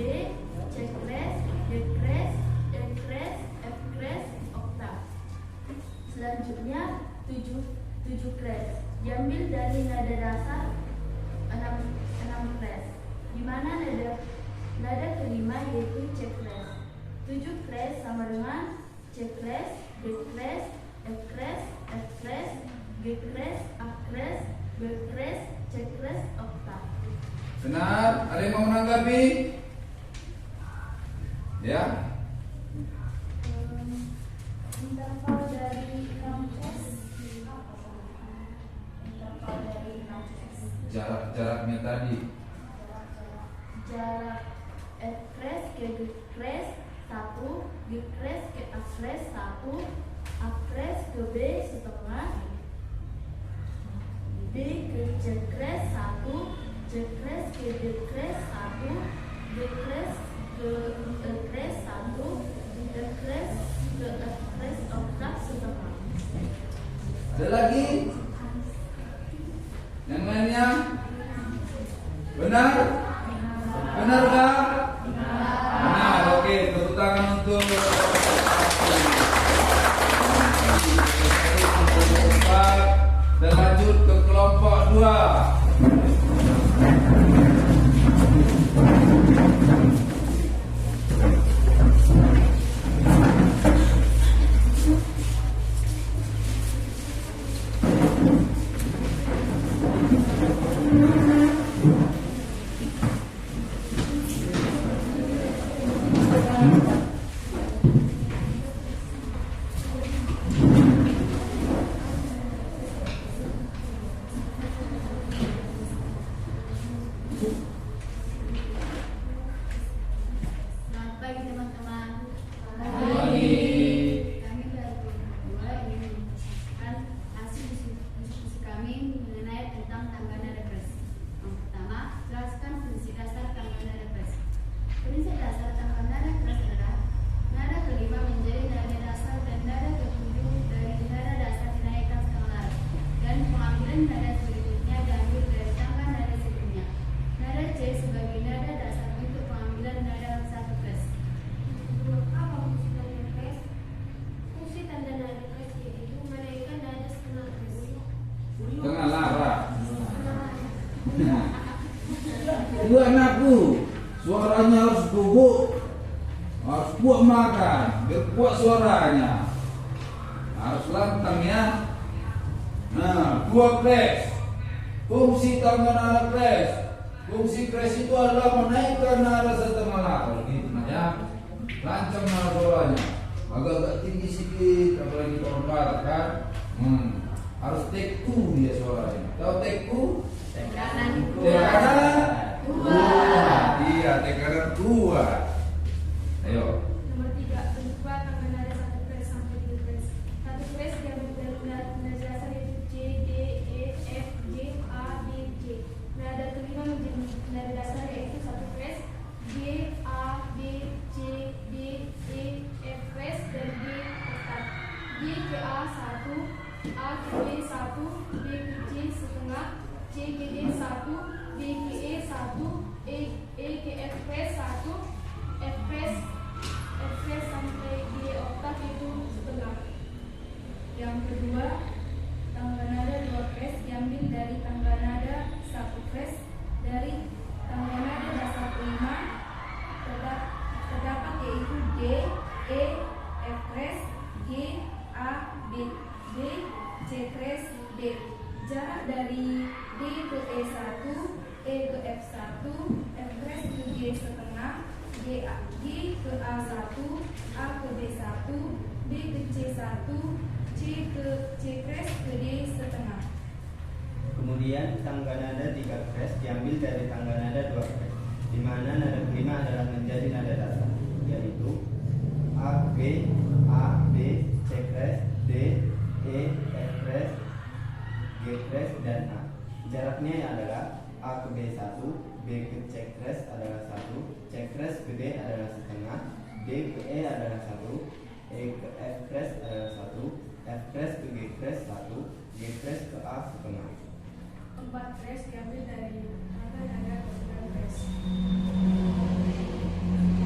C kres, D kres, E kres, F kres, oktav. Selanjutnya 7 kres diambil dari nada dasar 6 kres, di mana nada kelima yaitu C kres. 7 kres sama dengan C kres, D kres, F kres, F kres, G kres, A kres, B kres, C kres, oktav. Benar? Ada yang mau menanggapi? Ya? Interval dari 6 kres. Interval dari 6 kres. Jarak-jaraknya tadi. Jarak F kres ke G kres 1, G kres ke A kres 1, A kres ke B setengah, B ke C kres 1, C kres ke D kres 1, D kres ke E kres 1, E kres ke F kres oktav setengah. Ada lagi? Yang lainnya? Benar? Benarkah? Benar. Oke, tepuk tangan untuk dan lanjut ke kelompok 2. Selamat pagi teman-teman. Pagi. Kami baru berdua ingin menunjukkan hasil diskusi kami mengenai tentang tangga nada kres. Yang pertama, jelaskan prinsip dasar tangga nada kres. Prinsip dasar tangga nada kres adalah nada kelima menjadi nada dasar dan nada ketujuh dari nada dasar dinaikkan setengah laras, dan pengambilan nada berikutnya diambil dari tangga nada sebelumnya. Nada C sebagai nada dasar untuk pengambilan nada satu kres. Apa fungsi tanda kres? Fungsi tanda nada kres yaitu menaikkan nada setengah kres. Tengah laras. Itu anakku, suaranya harus bubuk, harus kuat makan, biar kuat suaranya, harus lantang ya. Nah, 2 kres. Fungsi tangga nada kres. Fungsi kres itu adalah menaikkan nada setengah laras, gitu nah ya. Lancang nada suaranya, agak-agak tinggi sedikit, apalagi orang barat kan. Harus take 2 dia suaranya. Tahu take 2? Tekanan Tekanan dua. Iya, tekanan 2. Ayo. Nomor 3, bentuk tangga nada satu kres sampai 3 kres. Satu kres diambil dari nada dasar yaitu C, D, E, F, G, A, B, C. Nada kelima menjadi nada dasar yaitu satu kres G, A, B, C, D, E, F kres dan G oktav. G ke A 1, A ke B 1, B ke C setengah, C ke D 1, B ke E 1, E ke F kres 1, F kres sampai G oktav itu setengah. Yang kedua, tangga nada 2 kres diambil dari tangga nada 1 kres dari tangga nada dasar 5 terdapat yaitu D, E, F kres, G, A, B, C kres, D. Jarak dari D ke E1, E ke F1, F kres ke G setengah, G ke A1, A ke B1, B ke C1, C ke C kres ke D setengah. Kemudian tangga nada 3 kres diambil dari tangga nada 2 kres, di mana nada kelima adalah menjadi nada dasar. Syaratnya adalah A ke B 1, B ke C kres adalah 1, C kres ke D adalah setengah, D ke E adalah 1, E ke F kres adalah 1, F kres ke G kres 1, G kres ke A setengah. 4 kres diambil dari tangga nada ke 9 kres.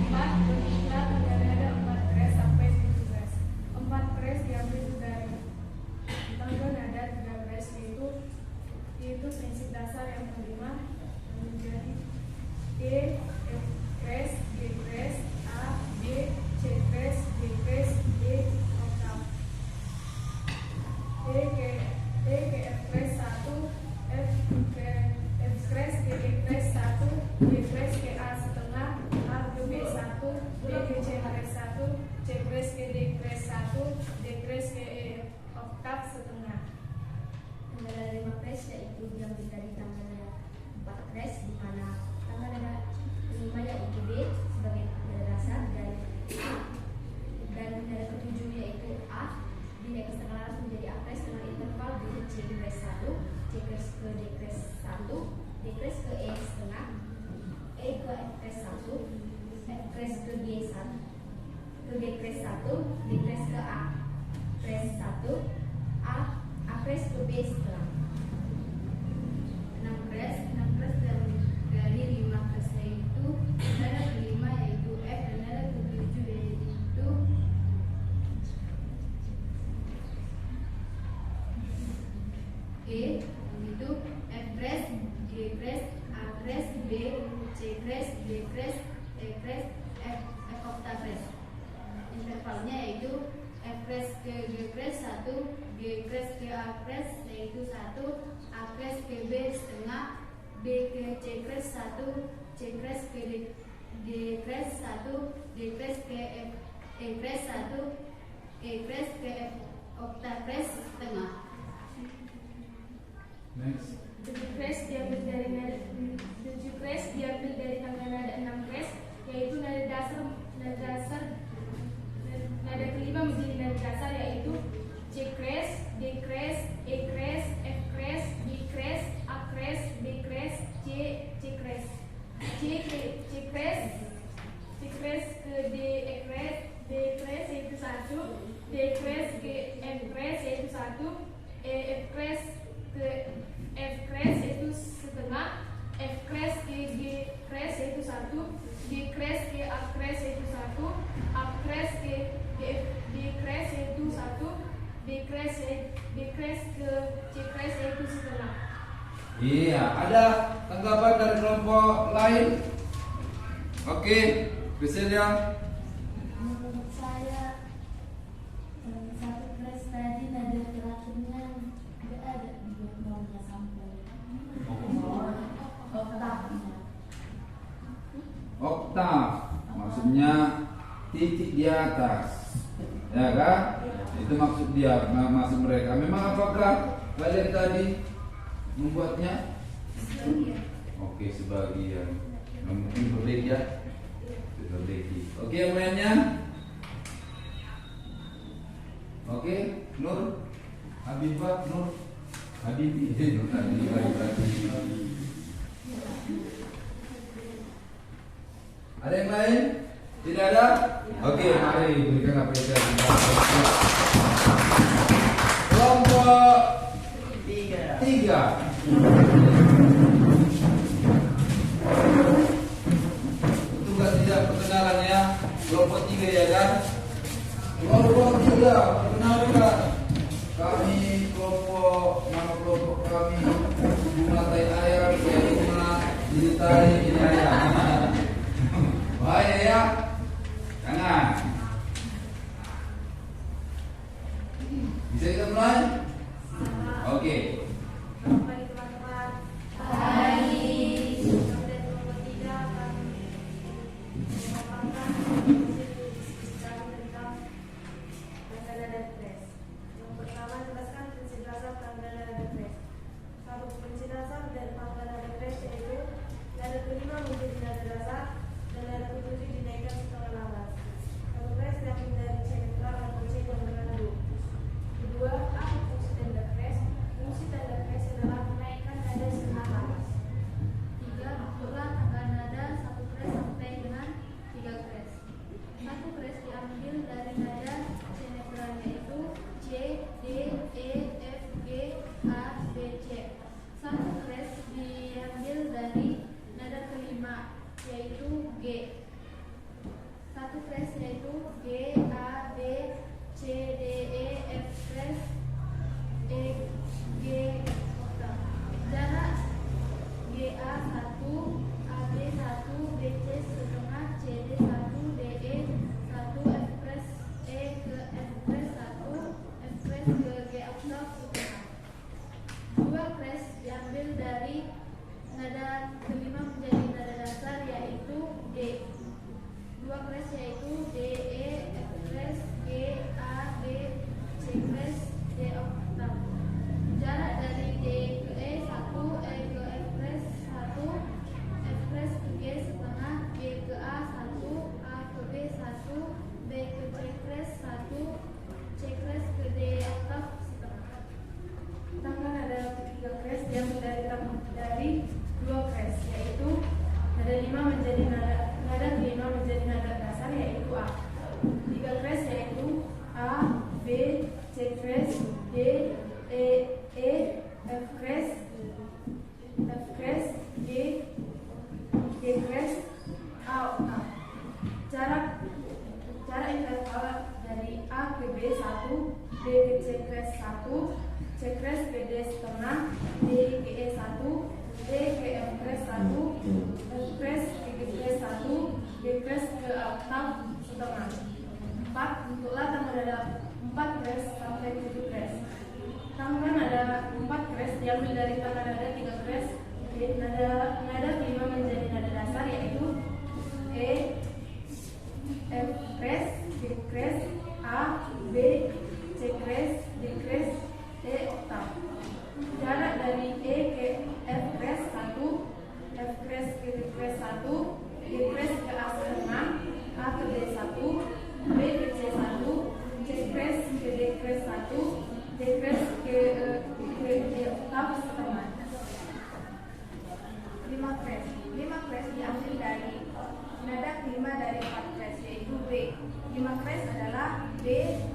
4 berjumlah tangga nada 4 kres sampai 7 kres. 4 kres diambil dari tangga nada 3 kres, yaitu prinsip dasar yang kelima yang menjadi E, F kres, G kres, A, B, C kres, D kres, D oktav. E ke F kres 1, F kres ke E kres 1, D kres ke A setengah, A ke B 1, D ke C kres 1, C kres ke D kres 1, D kres ke E oktav setengah. Tangga nada 5 kres yaitu diambil dari tangga nada 4 kres, di mana tangga nada 5 yaitu B sebagai nada dasar, dan A dan nada ketujuh yaitu A dinaikkan setengah laras menjadi A kres dengan interval dari C kres 1, C kres ke D kres 1, D kres ke E setengah, E ke F kres 1, F kres ke G 1, ke G kres 1, D kres ke A kres 1, A kres ke B setengah. 6 kres dari 5 kres yaitu nada kelima yaitu F dan nada ketujuh yaitu E, itu F kres, G kres, A kres, B, C kres, D kres, E kres, F oktav kres. Intervalnya yaitu F kres ke G kres 1, G kres ke A kres yaitu 1, A kres ke B setengah, B ke C kres 1, C kres ke D kres 1, D kres ke F E kres 1, E kres ke F oktav kres setengah. Next. 7 kres diambil dari tangga nada 6 kres, yaitu nada dasar nada kelima menjadi nada dasar yaitu C kres, D kres, E kres, F kres, G kres, A kres, B kres, C kres. C kres ke D kres yaitu 1, D kres ke F kres yaitu 1, E F kres ke F kres yaitu setengah, F kres ke G kres yaitu 1, G kres ke A kres yaitu 1, A kres ke D kres yaitu 1, D kres ke C kres yaitu setengah. Iya, ada tanggapan dari kelompok lain? Oke, Priscilia. Menurut saya 1 kres tadi nada terakhirnya nggak ada di backgroundnya sampai oktavnya. Oktav, maksudnya titik di atas, ya kan? Itu maksud dia, maksud mereka. Memang apakah kalian tadi membuatnya? Oke, sebagian. Mungkin berbeda ya. Oke, yang lainnya? Oke, Nur, Habibah, Nur, Habibi, Nur Habibah. Ada yang lain? Tidak ada? Oke, mari berikan apresiasi. Kelompok 3. Tugas tidak perkenalan ya. Kelompok 3 ya kan? Kelompok 3 perkenalkan. Kami kelompok, nama kelompok kami Bunga Tai Ayam, saya Bunga Dilitari ini ayam. Baik ya. Jangan. Bisa kita mulai? Oke. Selamat pagi teman-teman. Baik. Kemudian kelompok 3 akan memaparkan tentang tangga nada kres. Yang pertama, jelaskan prinsip dasar tangga nada kres. Satu, prinsip dasar dari tangga nada kres yaitu nada kelima menjadi nada dasar dan nada ketujuh dinaikkan setengah laras. 1 kres 1, C kres ke D setengah, D ke E 1, D ke F kres 1, F kres ke G kres 1, G kres ke oktav setengah. 4. Bentuklah tangga nada 4 kres sampai 7 kres. Tangga nada 4 kres diambil dari tangga nada 3 kres. Nada kelima menjadi nada dasar, yaitu E, F kres, G kres, A, B, C kres, D kres, E oktav. Jarak dari E ke F kres 1, F kres ke G kres 1, G kres ke A setengah, A ke D 1, B ke C 1, C kres ke D kres 1, D kres ke D oktav setengah. 5 kres. 5 kres diambil dari nada kelima dari 4 kres, yaitu B. 5 kres adalah B,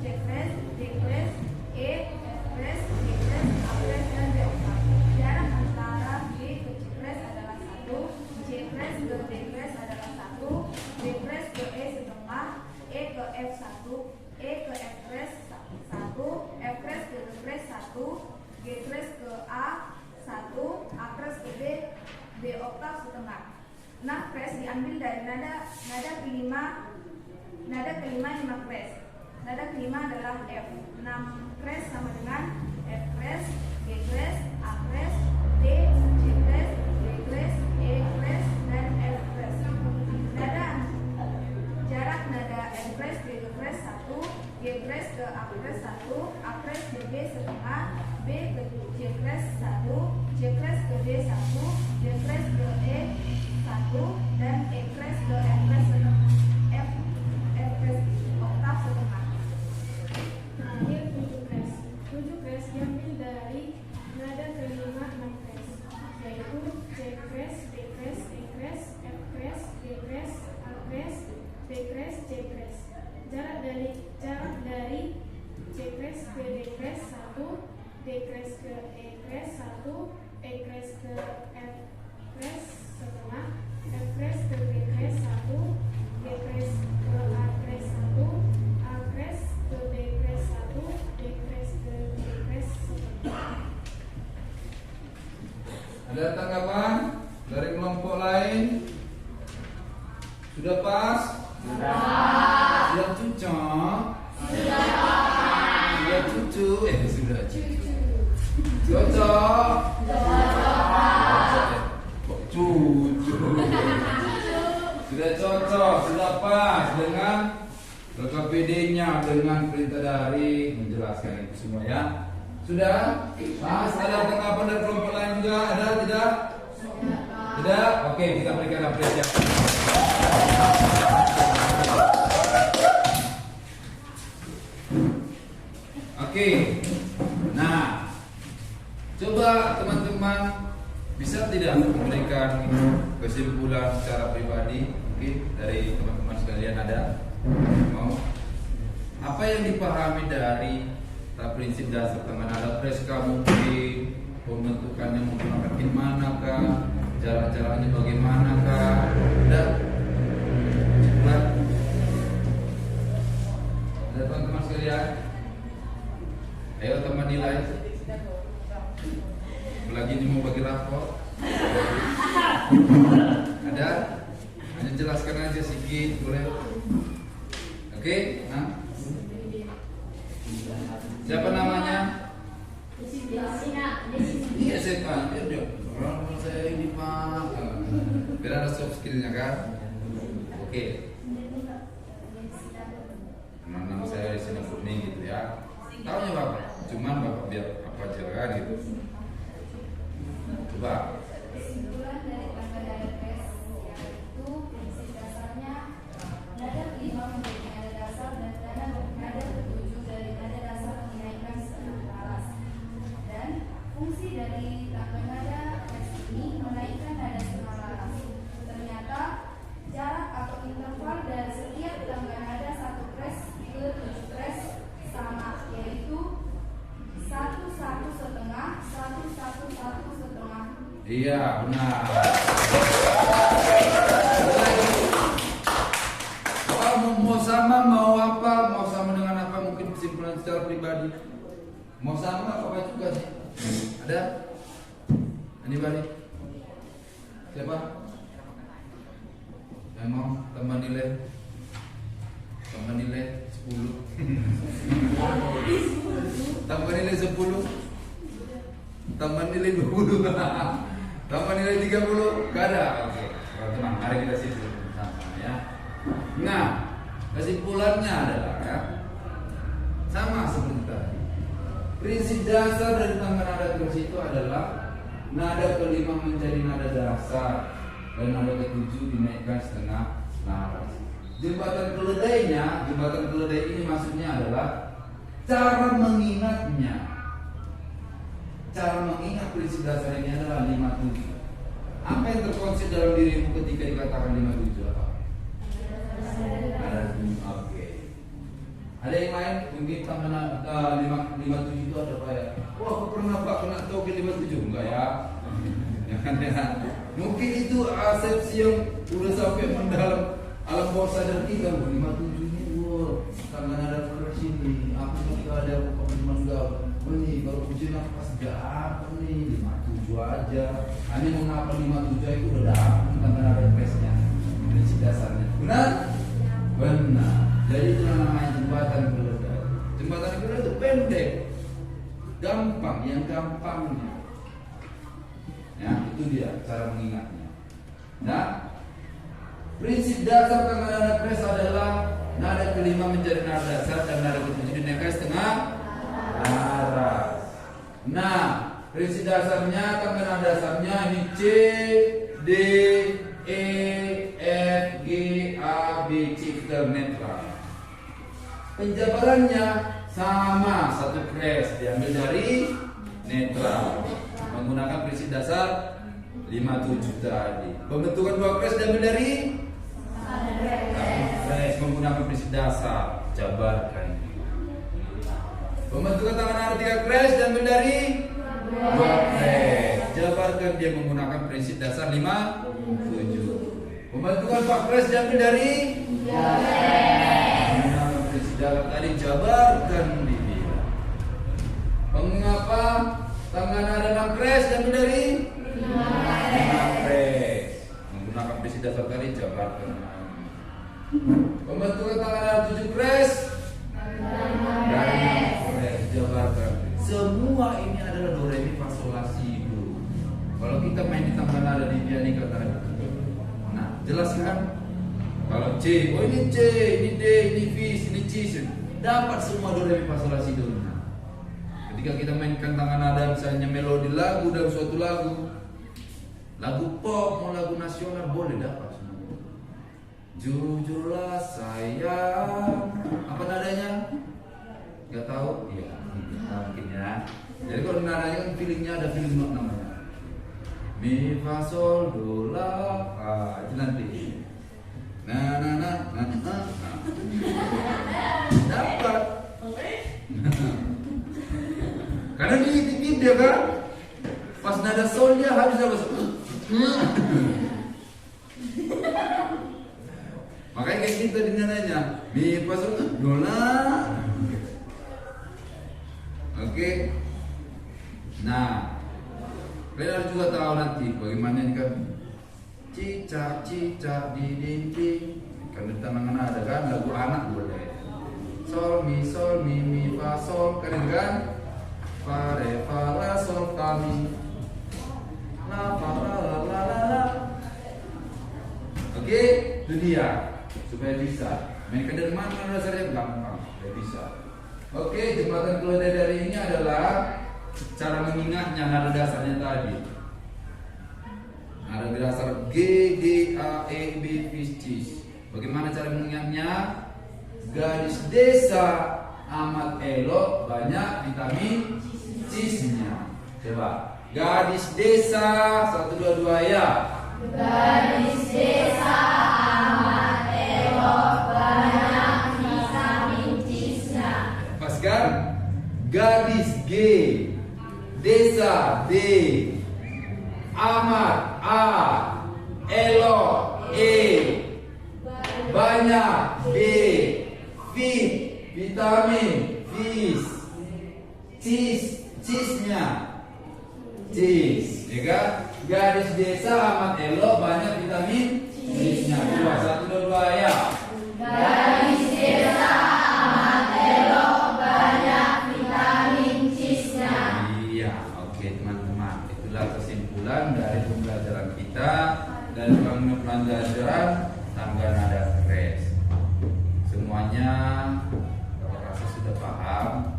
C kres, D kres, E, F kres, G kres, A kres, dan D oktav. Jarak antara B ke C kres adalah 1, C kres ke D kres adalah 1, D kres ke E setengah, E ke F 1, E ke F kres 1, F kres ke G kres 1, G kres ke A 1, A kres ke B, D oktav setengah. 6 kres diambil dari nada kelima 5 kres. Nada kelima adalah F. 6 kres sama dengan F kres, G kres, A kres, D, C kres, D kres, E kres, dan F kres. Jarak nada F kres ke G kres 1, G kres ke A kres 1, A kres ke B setengah, B ke C kres 1, C kres ke D 1, D kres ke E 1, dan E kres ke F kres setengah. F kres oktav setengah. Terakhir 7 kres. 7 kres diambil dari nada kelima 6 kres, yaitu C kres, D kres, E kres, F kres, G kres, A kres, D kres, C kres. Jarak dari C kres ke D kres 1, D kres ke E kres 1, E kres ke F kres setengah, F kres ke G kres 1, G kres ke A kres 1, A kres ke D kres 1, D kres ke G kres setengah. Ada tanggapan dari kelompok lain? Sudah pas? Sudah cocok? Sudah cucu? Sudah cucu. Cocok? Kok cucu? Sudah cocok, sudah pas dengan LKPD-nya, dengan perintah dari menjelaskan itu semua ya. Sudah? Mas, ada tanggapan dari kelompok lain juga? Ada? Tidak? Tidak? Oke, kita berikan apresiasi. Oke. Nah, coba teman-teman bisa tidak memberikan kesimpulan secara pribadi, mungkin dari teman-teman sekalian ada mau apa yang dipahami dari prinsip dasar tangga nada freska, mungkin pembentukannya menggunakan gimana kah, cara-caranya bagaimana kah, dan cepat ada teman-teman sekalian, ayo teman nilai lagi ini mau bagi rapor ada, hanya jelaskan aja sedikit boleh. Oke, nah siapa namanya? Iya saya kan, dia orang saya ini pak, biar ada soft skillnya kan. Oke, nama saya di sini Kurni gitu ya. Tahunya bapak, cuman bapak biar apa aja kan gitu. Coba. Kesimpulan dari tangga nada kres yaitu prinsip dasarnya nada kelima menjadi nada dasar dan nada ketujuh dari nada dasar dinaikkan setengah laras. Dan fungsi dari tangga nada kres ini menaikkan nada setengah laras. Ternyata jarak atau interval dari setiap tangga nada 1 kres ke 7 kres sama, yaitu 1 1 setengah, 1 1 1 setengah. Iya benar. Mau sama, mau apa, mau sama dengan apa, mungkin kesimpulan secara pribadi. Mau sama apa juga sih? Ada? Anybody? Siapa? Yang mau tambah nilai? Tambah nilai 10. Tambah nilai 10. Tambah nilai 20. Tambah nilai 30. Gak ada. Oke. Kalau tenang, mari kita situ sama ya. Nah, kesimpulannya adalah ya, sama seperti tadi. Prinsip dasar dari tangga nada terus itu adalah nada kelima menjadi nada dasar dan nada ketujuh dinaikkan setengah laras. Jembatan keledai ini maksudnya adalah cara mengingatnya. Cara mengingat prinsip dasar ini adalah 57. Apa yang terkonsep dalam dirimu ketika dikatakan 57 apa? Ada. Oke. Ada yang lain mungkin tambah 57 itu ada apa ya? Wah, aku pernah Pak kena toge 57 enggak ya? Jangan ya. Mungkin itu asepsi yang udah sampai mendalam alam bawah sadar kita. 57 ini tangan ada terus ini. Aku ketika ada pengalaman gaul. Ini kalau ujian aku pas gak apa nih 57 aja. Hanya mengapa 57 itu udah dapat tangan ada presnya. Prinsip dasarnya. Benar? Benar. Jadi itu namanya jembatan keledai. Jembatan keledai itu pendek, gampang, yang gampangnya. Ya, itu dia cara mengingatnya. Nah, prinsip dasar tangga nada kres adalah nada kelima menjadi nada dasar dan nada ketujuh dinaikkan setengah laras. Nah, prinsip dasarnya tangga nada dasarnya ini C, D, E, F, G, A, B, C netral. Penjabarannya sama, satu kres diambil dari netral menggunakan prinsip dasar 57 tadi. Pembentukan dua kres diambil dari satu kres menggunakan prinsip dasar, jabarkan. Pembentukan tangan nada 3 kres diambil dari 2 kres, jabarkan dia menggunakan prinsip dasar 57. Pembentukan 4 kres diambil dari 3 kres. Dalam tadi jabarkan dia. Mengapa tangan nada 6 kres diambil dari 5 kres? Menggunakan prinsip dasar tadi jabarkan. Pembentukan tangan nada 7 kres dari 5 kres, jabarkan. Semua ini adalah do re mi fa sol la si do. Kalau kita main di tangan nada di pianika tadi. Nah, jelaskan. Kalau C, oh ini C, ini D, ini V, ini C, dapat semua do re mi fa sol la si do. Ketika kita mainkan tangan nada misalnya melodi lagu dalam suatu lagu pop mau lagu nasional boleh dapat semua. Jujurlah sayang, apa nadanya? Gak tahu? Iya, mungkin ya. Jadi kalau nadanya kan feelingnya ada feeling namanya. Mi fa sol do la, itu nanti. Nah. Dapat. Karena dititip dia kan, pas nada solnya habis apa? Makanya kayak gitu dengan nanya, mi fa sol do la. Oke. Nah, kalian harus juga tahu nanti bagaimana ini kan cicak di dinding. Kan di tangan ada kan lagu anak boleh. Sol mi fa sol kan fa re fa la sol fa mi la fa la. Oke, itu dia supaya bisa. Mainkan dari mana dasarnya gampang, ya bisa. Oke, jembatan keledai dari ini adalah cara mengingatnya nada dasarnya tadi. Nada dasar G, D, A, E, B, Piscis. Bagaimana cara mengingatnya? Gadis desa amat elok, banyak vitamin cisnya. Coba. Gadis desa 1, 2, 2 ya. Gadis desa amat elok, banyak vitamin cisnya. Pas kan? Gadis G, desa D, amat A, elok E, banyak B, fit, vitamin, vis. cheese-nya. Cheese, ya kan? Gadis desa amat elok, banyak vitamin cheese-nya. 1, 2, 2 ya. Gadis desa amat elok, banyak vitamin cheese-nya. Iya, oke teman-teman. Itulah kesimpulan dari pembelajaran kita dari pembelajaran tangga nada kres. Semuanya Bapak rasa sudah paham.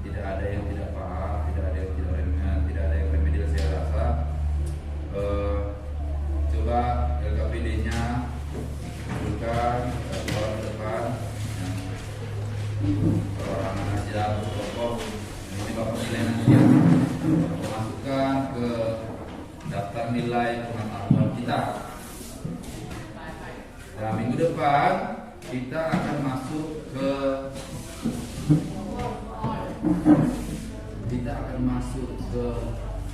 Tidak ada yang tidak paham, tidak ada yang tidak remedial, tidak ada yang remedial saya rasa. Coba LKPD-nya bukan kita ke depan. Kalau orang ajar pokok ini Bapak nilai nanti ya. Bapak masukkan ke daftar nilai pengetahuan kita. Nah, minggu depan kita akan masuk ke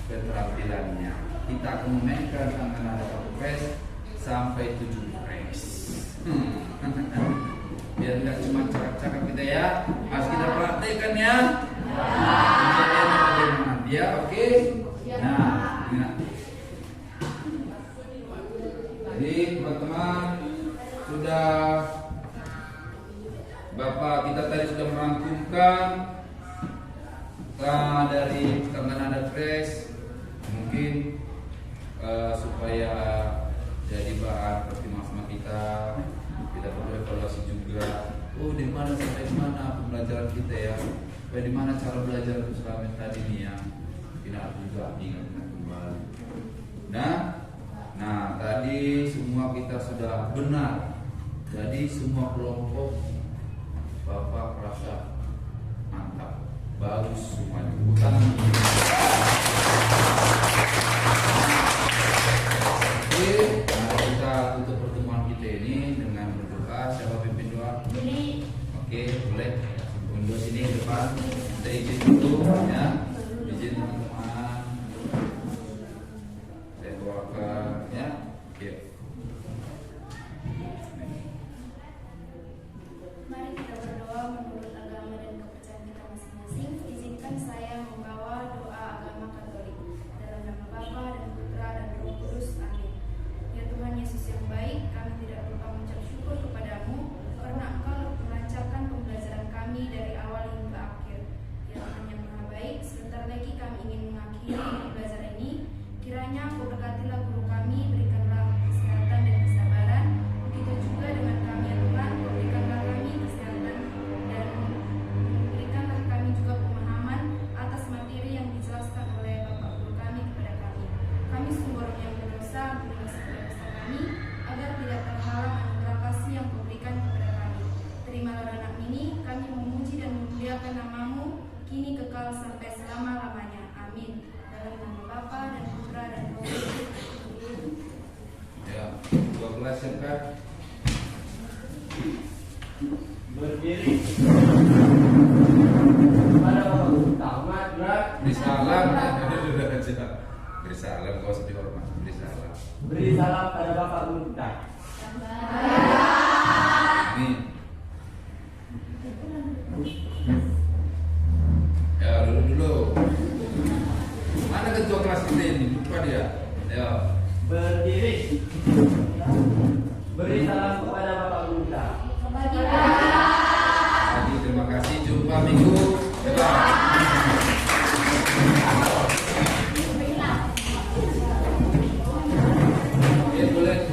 keterampilannya. Kita akan memainkan tangan nada press sampai 7 press. Biar nggak cuma cakap-cakap kita ya, harus kita praktekkan ya. Ya, oke. Nah, jadi teman-teman sudah Bapak kita tadi sudah merangkumkan dari tangga nada kres, mungkin supaya jadi bahan pertimbangan kita perlu evaluasi juga. Oh, di mana sampai di mana pembelajaran kita ya? Sampai di mana cara belajar selama tadi nih ya? Tidak juga ingat kembali. Nah, tadi semua kita sudah benar. Jadi semua kelompok Bapak merasa mantap. Bagus semuanya. Oke, mari kita tutup pertemuan kita ini dengan berdoa. Siapa pimpin doa? Oke, boleh. Untuk sini depan. Kita izin dulu ya. Izin teman-teman. Saya doakan ya. Oke. Mari kita berdoa menurut agama dan kepercayaan kita masing-masing. Izinkan saya membawa doa agama Katolik dalam nama Bapa dan Putra dan Roh Kudus. Amin. Ya Tuhan Yesus yang baik, kami tidak lupa mengucap syukur kepadamu karena Engkau melancarkan pembelajaran kami dari awal hingga akhir. Ya Tuhan yang Maha Baik, sebentar lagi kami ingin mengakhiri pembelajaran ini. Kiranya Engkau berkatilah guru kami, berikanlah kesehatan dan kesabaran. Begitu juga dengan kami ya Tuhan, berikanlah kami kesehatan dan berikanlah kami juga pemahaman atas materi yang dijelaskan oleh Bapak Guru kami kepada kami. Kami sungguh orang yang berdosa, dosa kami, agar tidak terhalang anugerah kasih yang Kau berikan kepada kami. Terimalah anak ini, kami memuji dan memuliakan namamu, kini kekal sampai selama-lamanya. Amin. Dalam nama Bapa dan Putra dan Roh Kudus. Ya, 12 ya kan? Berdiri. Pada Bapak Guru tamat, Beri salam. Beri salam, kau sedih hormat. Beri salam. beri salam pada Bapak Guru. Amin. Ya, dulu. Mana ketua kelas kita ini? Lupa dia. Ya. Berdiri. Beri salam kepada Bapak Guru. Jadi terima kasih. Jumpa minggu depan. Ya, boleh.